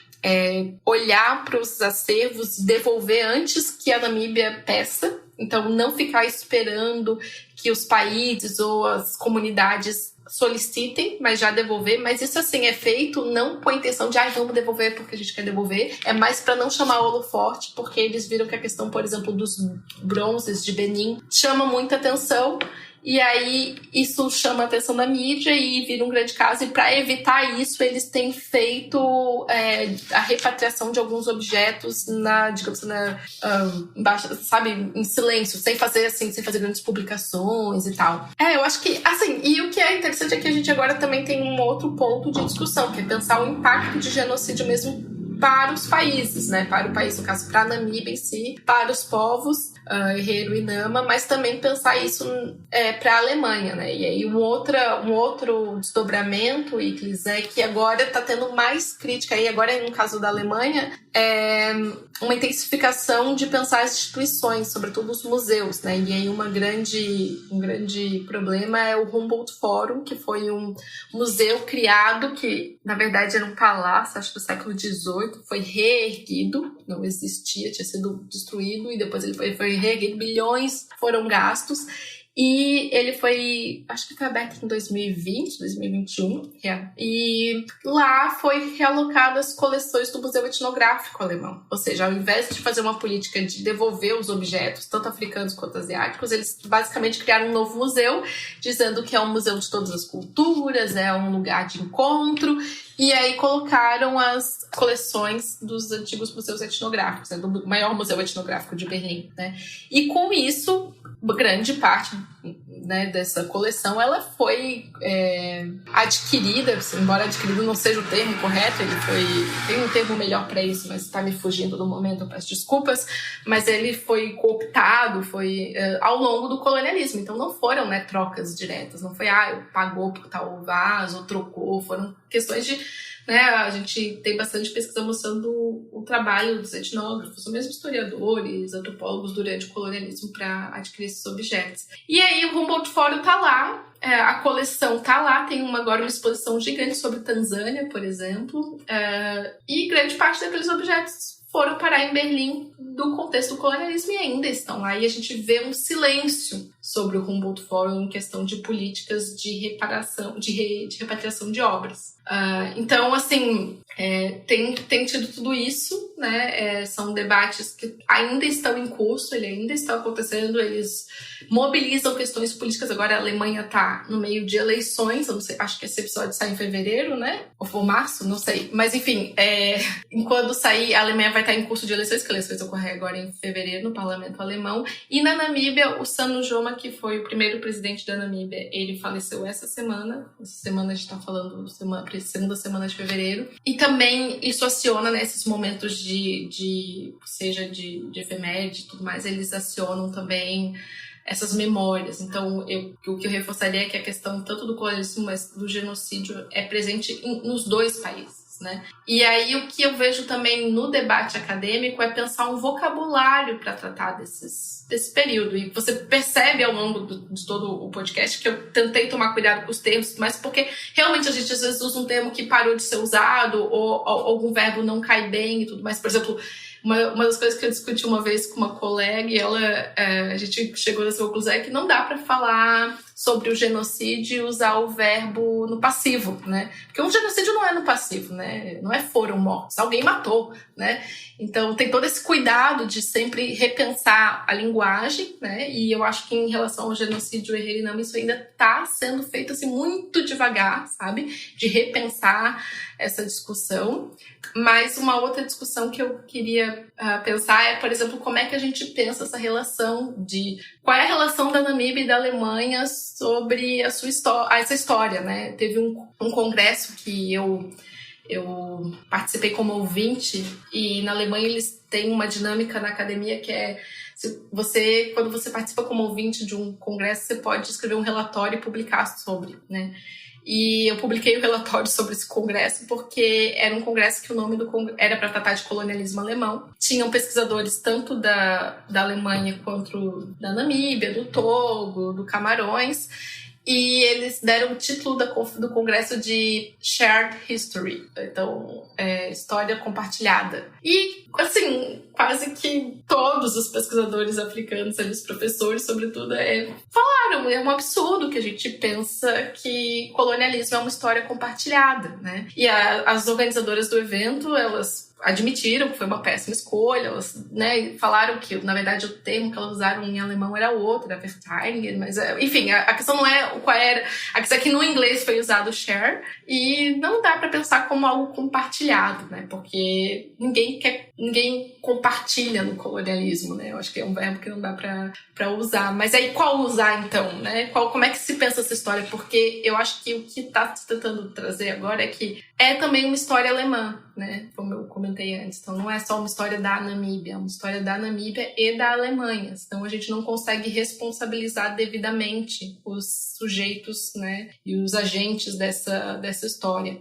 olhar para os acervos e devolver antes que a Namíbia peça. Então, não ficar esperando que os países ou as comunidades solicitem, mas já devolver. Mas isso, assim, é feito não com a intenção de vamos devolver porque a gente quer devolver. É mais para não chamar holoforte, porque eles viram que a questão, por exemplo, dos bronzes de Benin chama muita atenção. E aí isso chama a atenção da mídia e vira um grande caso. E para evitar isso, eles têm feito a repatriação de alguns objetos sabe, em silêncio, sem fazer grandes publicações e tal. Eu acho que, assim, e o que é interessante é que a gente agora também tem um outro ponto de discussão, que é pensar o impacto de genocídio mesmo para os países, né? Para o país, no caso, para a Namíbia em si, para os povos, Herero e Nama, mas também pensar isso para a Alemanha, né? E aí um outro desdobramento, Iclis, é que agora está tendo mais crítica, e agora no caso da Alemanha, uma intensificação de pensar as instituições, sobretudo os museus, né? E aí um grande problema é o Humboldt Forum, que foi um museu criado que, na verdade, era um palácio, acho do século XVIII, foi reerguido, não existia, tinha sido destruído, e depois ele foi reerguido, bilhões foram gastos, e ele foi, acho que foi aberto em 2020, 2021, e lá foi realocado as coleções do Museu Etnográfico Alemão. Ou seja, ao invés de fazer uma política de devolver os objetos, tanto africanos quanto asiáticos, eles basicamente criaram um novo museu, dizendo que é um museu de todas as culturas, é um lugar de encontro, e aí colocaram as coleções dos antigos museus etnográficos, né, do maior museu etnográfico de Berlim, né? E com isso, grande parte, né, dessa coleção, ela foi adquirida, embora adquirido não seja o termo correto, tem um termo melhor para isso, mas está me fugindo do momento, eu peço desculpas, mas ele foi cooptado, ao longo do colonialismo, então não foram, né, trocas diretas, não foi, pagou por tal vaso, ou trocou, foram questões de, né, a gente tem bastante pesquisa mostrando o trabalho dos etnógrafos, ou mesmo historiadores, antropólogos durante o colonialismo para adquirir esses objetos. E aí o Humboldt Forum está lá, a coleção está lá, tem agora uma exposição gigante sobre Tanzânia, por exemplo, e grande parte daqueles objetos foram parar em Berlim do contexto do colonialismo e ainda estão lá. E a gente vê um silêncio sobre o Humboldt Forum em questão de políticas de reparação, de repatriação de obras. Então, assim, tem tido tudo isso, né? São debates que ainda estão em curso, ele ainda está acontecendo, eles mobilizam questões políticas. Agora a Alemanha está no meio de eleições, eu não sei, acho que esse episódio sai em fevereiro, né? Ou for março, não sei. Mas enfim, enquanto sair, a Alemanha vai estar em curso de eleições, que eleições ocorrem agora em fevereiro no parlamento alemão. E na Namíbia, o San Nujoma, que foi o primeiro presidente da Namíbia, ele faleceu essa semana. Essa semana a gente está falando segunda semana de fevereiro. E também isso aciona, né, esses momentos seja de efeméride e tudo mais, eles acionam também essas memórias. Então, o que eu reforçaria é que a questão tanto do colonialismo, mas do genocídio é presente nos dois países, né? E aí o que eu vejo também no debate acadêmico é pensar um vocabulário para tratar desse período. E você percebe ao longo de todo o podcast que eu tentei tomar cuidado com os termos, mas porque realmente a gente às vezes usa um termo que parou de ser usado ou algum verbo não cai bem e tudo mais. Por exemplo, uma das coisas que eu discuti uma vez com uma colega e a gente chegou nessa conclusão é que não dá para falar sobre o genocídio e usar o verbo no passivo, né? Porque um genocídio não é no passivo, né? Não é foram mortos, alguém matou, né? Então tem todo esse cuidado de sempre repensar a linguagem, né? E eu acho que em relação ao genocídio Hererinama isso ainda está sendo feito assim muito devagar, sabe? De repensar essa discussão. Mas uma outra discussão que eu queria pensar é, por exemplo, como é que a gente pensa essa relação qual é a relação da Namíbia e da Alemanha sobre essa história, né? Teve um congresso que eu participei como ouvinte, e na Alemanha eles têm uma dinâmica na academia que é quando você participa como ouvinte de um congresso, você pode escrever um relatório e publicar sobre, né? E eu publiquei o relatório sobre esse congresso porque era um congresso que o nome era para tratar de colonialismo alemão. Tinham pesquisadores tanto da Alemanha quanto da Namíbia, do Togo, do Camarões, e eles deram o título do congresso de Shared History, então história compartilhada. E assim, quase que todos os pesquisadores africanos, os professores sobretudo, falaram, é um absurdo que a gente pensa que colonialismo é uma história compartilhada, né? E as organizadoras do evento, elas admitiram que foi uma péssima escolha, elas, né, falaram que, na verdade, o termo que elas usaram em alemão era outro, era Verteidigen, mas, enfim, a questão não é qual era, a questão é que no inglês foi usado share, e não dá para pensar como algo compartilhado, né, porque ninguém compartilha no colonialismo, né, eu acho que é um verbo que não dá para usar, mas aí qual usar então, né, como é que se pensa essa história, porque eu acho que o que está tentando trazer agora é que é também uma história alemã, né, como eu comentei antes. Então não é só uma história da Namíbia, é uma história da Namíbia e da Alemanha. Então a gente não consegue responsabilizar devidamente os sujeitos, né, e os agentes dessa história.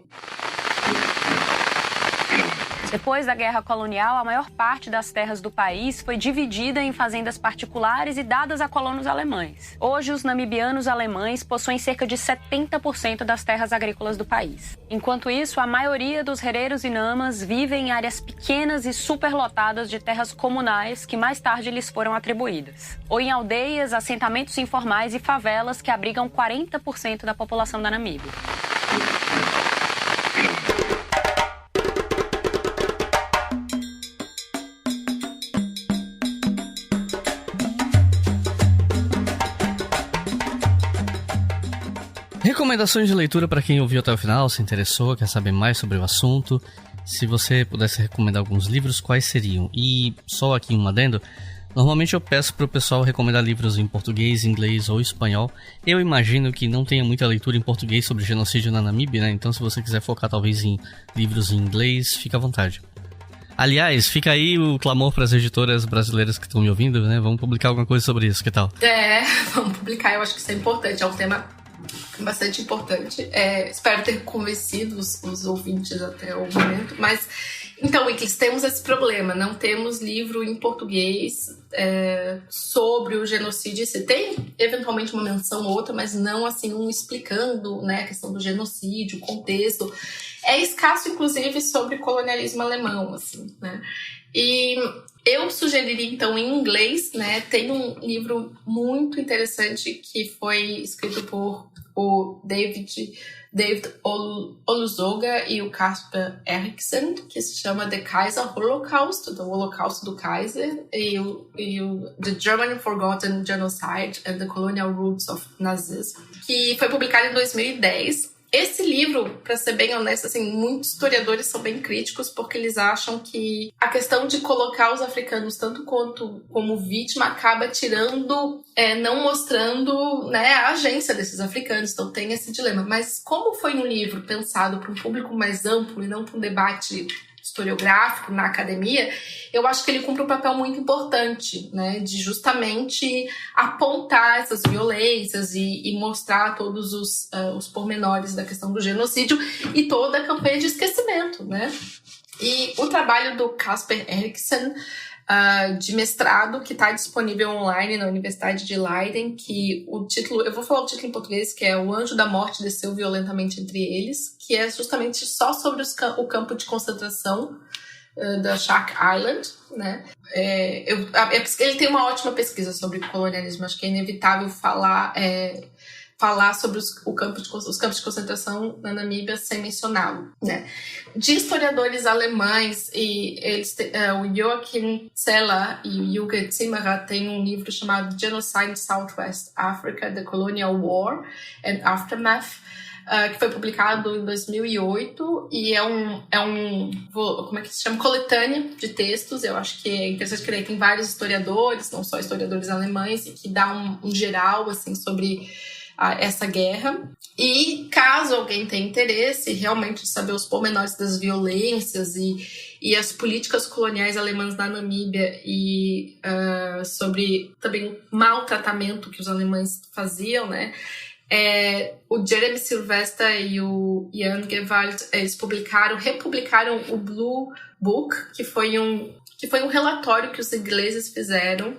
Depois da Guerra Colonial, a maior parte das terras do país foi dividida em fazendas particulares e dadas a colonos alemães. Hoje, os namibianos alemães possuem cerca de 70% das terras agrícolas do país. Enquanto isso, a maioria dos hereros e namas vivem em áreas pequenas e superlotadas de terras comunais que mais tarde lhes foram atribuídas, ou em aldeias, assentamentos informais e favelas que abrigam 40% da população da Namíbia. Recomendações de leitura para quem ouviu até o final, se interessou, quer saber mais sobre o assunto. Se você pudesse recomendar alguns livros, quais seriam? E só aqui um adendo, normalmente eu peço para o pessoal recomendar livros em português, inglês ou espanhol. Eu imagino que não tenha muita leitura em português sobre genocídio na Namíbia, né? Então se você quiser focar talvez em livros em inglês, fica à vontade. Aliás, fica aí o clamor para as editoras brasileiras que estão me ouvindo, né? Vamos publicar alguma coisa sobre isso, que tal? Vamos publicar, eu acho que isso é importante, é um tema bastante importante. Espero ter convencido os ouvintes até o momento, mas então, Wickles, temos esse problema, não temos livro em português sobre o genocídio. Você tem eventualmente uma menção ou outra, mas não assim explicando, né, a questão do genocídio, o contexto. É escasso, inclusive, sobre colonialismo alemão, assim, né? E eu sugeriria, então, em inglês, né? Tem um livro muito interessante que foi escrito por o David Olusoga e o Casper Erickson, que se chama The Kaiser Holocaust, o Holocausto do Kaiser, e o The German Forgotten Genocide and the Colonial Roots of Nazism, que foi publicado em 2010. Esse livro, para ser bem honesta, assim, muitos historiadores são bem críticos porque eles acham que a questão de colocar os africanos tanto quanto como vítima acaba tirando, não mostrando, né, a agência desses africanos. Então tem esse dilema. Mas como foi um livro pensado para um público mais amplo e não para um debate historiográfico na academia, eu acho que ele cumpre um papel muito importante, né, de justamente apontar essas violências e mostrar todos os pormenores da questão do genocídio e toda a campanha de esquecimento, né? E o trabalho do Casper Erickson, de mestrado, que está disponível online na Universidade de Leiden, que o título, eu vou falar o título em português, que é O Anjo da Morte Desceu Violentamente Entre Eles, que é justamente só sobre o campo de concentração da Shark Island, né? Ele tem uma ótima pesquisa sobre colonialismo, acho que é inevitável falar sobre os campos de concentração na Namíbia sem mencioná-lo, né? De historiadores alemães, o Joachim Zeller e o Jürgen Zimmerer têm um livro chamado Genocide in Southwest Africa, The Colonial War and Aftermath, que foi publicado em 2008 e como é que se chama? Coletânea de textos. Eu acho que é interessante que ele tem vários historiadores, não só historiadores alemães, e que dá um geral assim, sobre essa guerra. E caso alguém tenha interesse realmente de saber os pormenores das violências e as políticas coloniais alemãs na Namíbia e sobre também o maltratamento que os alemães faziam, né? O Jeremy Sylvester e o Jan Gewald, eles republicaram o Blue Book, que foi um relatório que os ingleses fizeram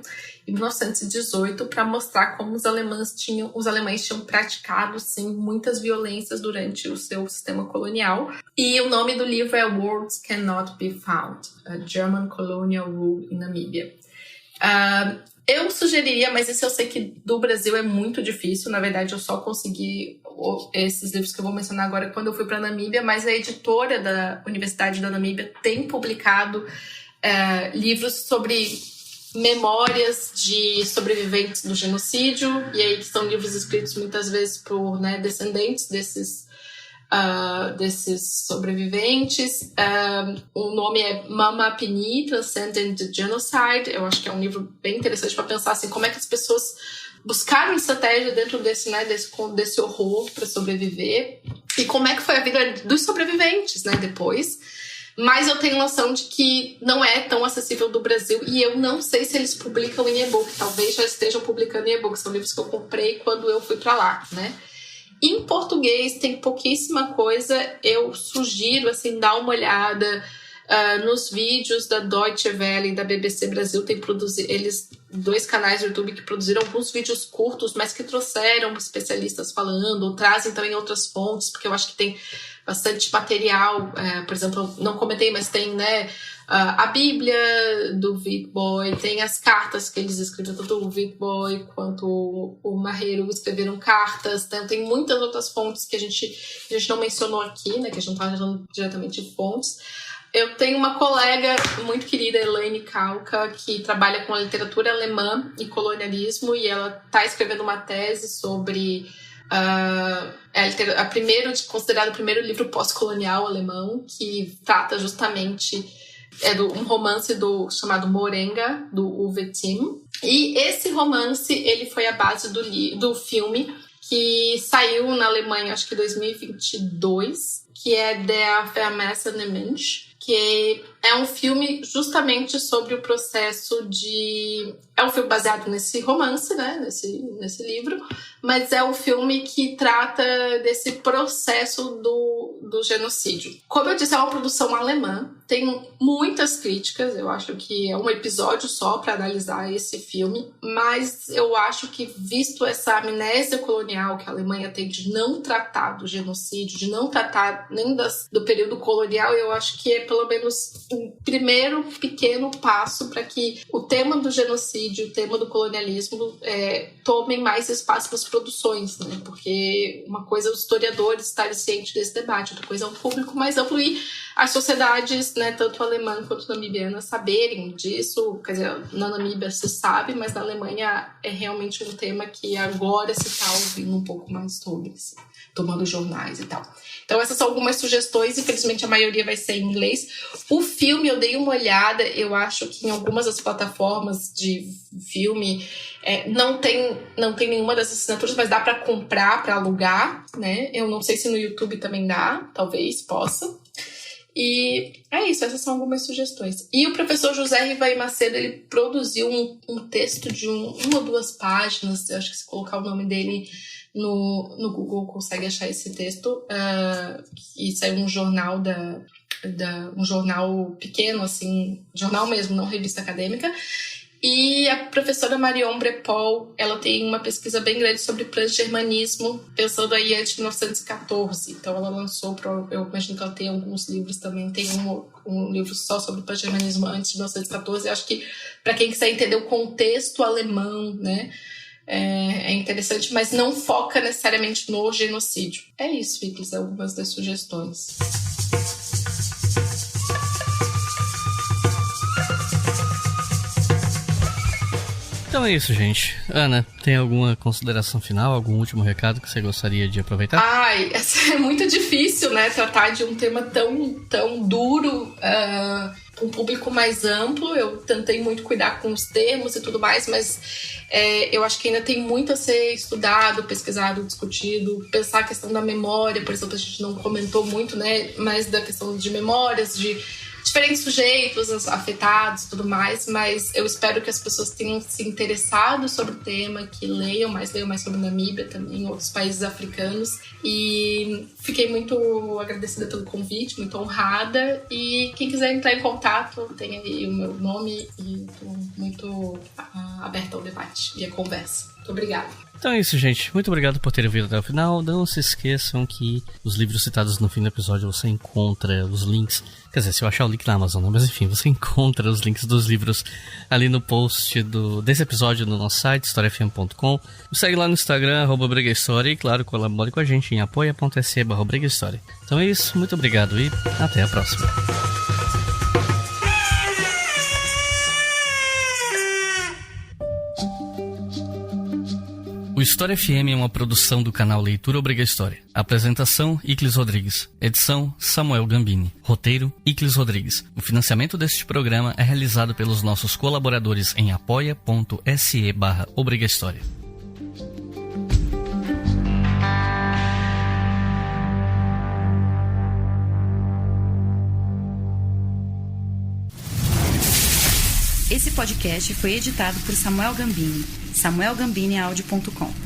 em 1918 para mostrar como os alemães tinham praticado, sim, muitas violências durante o seu sistema colonial. E o nome do livro é Words Cannot Be Found, a German Colonial Rule in Namibia. Eu sugeriria, mas esse eu sei que do Brasil é muito difícil. Na verdade, eu só consegui esses livros que eu vou mencionar agora quando eu fui para a Namíbia, mas a editora da Universidade da Namíbia tem publicado livros sobre memórias de sobreviventes do genocídio, e aí são livros escritos muitas vezes por, né, descendentes desses sobreviventes. O nome é Mama Pini, Transcending the Genocide. Eu acho que é um livro bem interessante para pensar assim, como é que as pessoas buscaram estratégia dentro desse horror para sobreviver, e como é que foi a vida dos sobreviventes, né, depois. Mas eu tenho noção de que não é tão acessível do Brasil, e eu não sei se eles publicam em e-book. Talvez já estejam publicando em e-book. São livros que eu comprei quando eu fui para lá, né? Em português tem pouquíssima coisa. Eu sugiro, assim, dar uma olhada nos vídeos da Deutsche Welle e da BBC Brasil. Tem dois canais do YouTube que produziram alguns vídeos curtos, mas que trouxeram especialistas falando, ou trazem também outras fontes, porque eu acho que tem bastante material. Por exemplo, eu não comentei, mas tem, né, a Bíblia do Witbooi, tem as cartas que eles escreveram, tanto o Witbooi quanto o Marreiro escreveram cartas, né? Tem muitas outras fontes que a gente não mencionou aqui, né, que a gente não está falando diretamente de fontes. Eu tenho uma colega muito querida, Elaine Kalka, que trabalha com a literatura alemã e colonialismo, e ela está escrevendo uma tese sobre considerado o primeiro livro pós-colonial alemão, que trata justamente um romance chamado Morenga, do Uwe Timm. E esse romance ele foi a base do filme que saiu na Alemanha, acho que em 2022, que é Der Vermessene Mensch, que é um filme justamente sobre o processo de... É um filme baseado nesse romance, né? Nesse livro, mas é um filme que trata desse processo do genocídio. Como eu disse, é uma produção alemã, tem muitas críticas, eu acho que é um episódio só para analisar esse filme, mas eu acho que, visto essa amnésia colonial que a Alemanha tem de não tratar do genocídio, de não tratar nem do período colonial, eu acho que é pelo menos um primeiro pequeno passo para que o tema do genocídio, o tema do colonialismo tomem mais espaço nas produções, né? Porque uma coisa é os historiadores estarem cientes desse debate, outra coisa é um público mais amplo e as sociedades, né, tanto alemã quanto namibiana, saberem disso. Quer dizer, na Namíbia se sabe, mas na Alemanha é realmente um tema que agora se está ouvindo um pouco mais sobre, assim, tomando jornais e tal. Então essas são algumas sugestões, infelizmente a maioria vai ser em inglês. O filme, eu dei uma olhada, eu acho que em algumas das plataformas de filme não tem nenhuma dessas assinaturas, mas dá para comprar, para alugar, né? Eu não sei se no YouTube também dá, talvez possa. E é isso, essas são algumas sugestões. E o professor José Rivaí Macedo, ele produziu um texto de uma ou duas páginas, eu acho que se colocar o nome dele no Google consegue achar esse texto, que saiu num jornal um jornal pequeno, assim, jornal mesmo, não revista acadêmica. E a professora Marion Brepol, ela tem uma pesquisa bem grande sobre pan-germanismo, pensando aí antes de 1914. Então ela lançou, eu imagino que ela tem alguns livros também, tem um livro só sobre pan-germanismo antes de 1914. Eu acho que para quem quiser entender o contexto alemão, né, é interessante, mas não foca necessariamente no genocídio. É isso, Iclis, algumas das sugestões. Então é isso, gente. Ana, tem alguma consideração final, algum último recado que você gostaria de aproveitar? Ai, é muito difícil, né, tratar de um tema tão duro, um público mais amplo. Eu tentei muito cuidar com os termos e tudo mais, mas eu acho que ainda tem muito a ser estudado, pesquisado, discutido. Pensar a questão da memória, por exemplo, a gente não comentou muito, né, mas da questão de memórias, de diferentes sujeitos afetados e tudo mais, mas eu espero que as pessoas tenham se interessado sobre o tema, que leiam mais sobre Namíbia também, outros países africanos. E fiquei muito agradecida pelo convite, muito honrada. E quem quiser entrar em contato, tem aí o meu nome e estou muito aberta ao debate e à conversa. Muito obrigada. Então é isso, gente. Muito obrigado por terem vindo até o final. Não se esqueçam que os livros citados no fim do episódio você encontra os links. Quer dizer, se eu achar o link na Amazon, né? Mas enfim, você encontra os links dos livros ali no post desse episódio no nosso site, historiafm.com. Segue lá no Instagram, @bregahistoria, e claro, colabore com a gente em apoia.se/bregahistoria. Então é isso, muito obrigado e até a próxima. O História FM é uma produção do canal Leitura Obriga História. Apresentação, Iclis Rodrigues. Edição, Samuel Gambini. Roteiro, Iclis Rodrigues. O financiamento deste programa é realizado pelos nossos colaboradores em apoia.se/Obriga História. Esse podcast foi editado por Samuel Gambini, samuelgambiniaudio.com.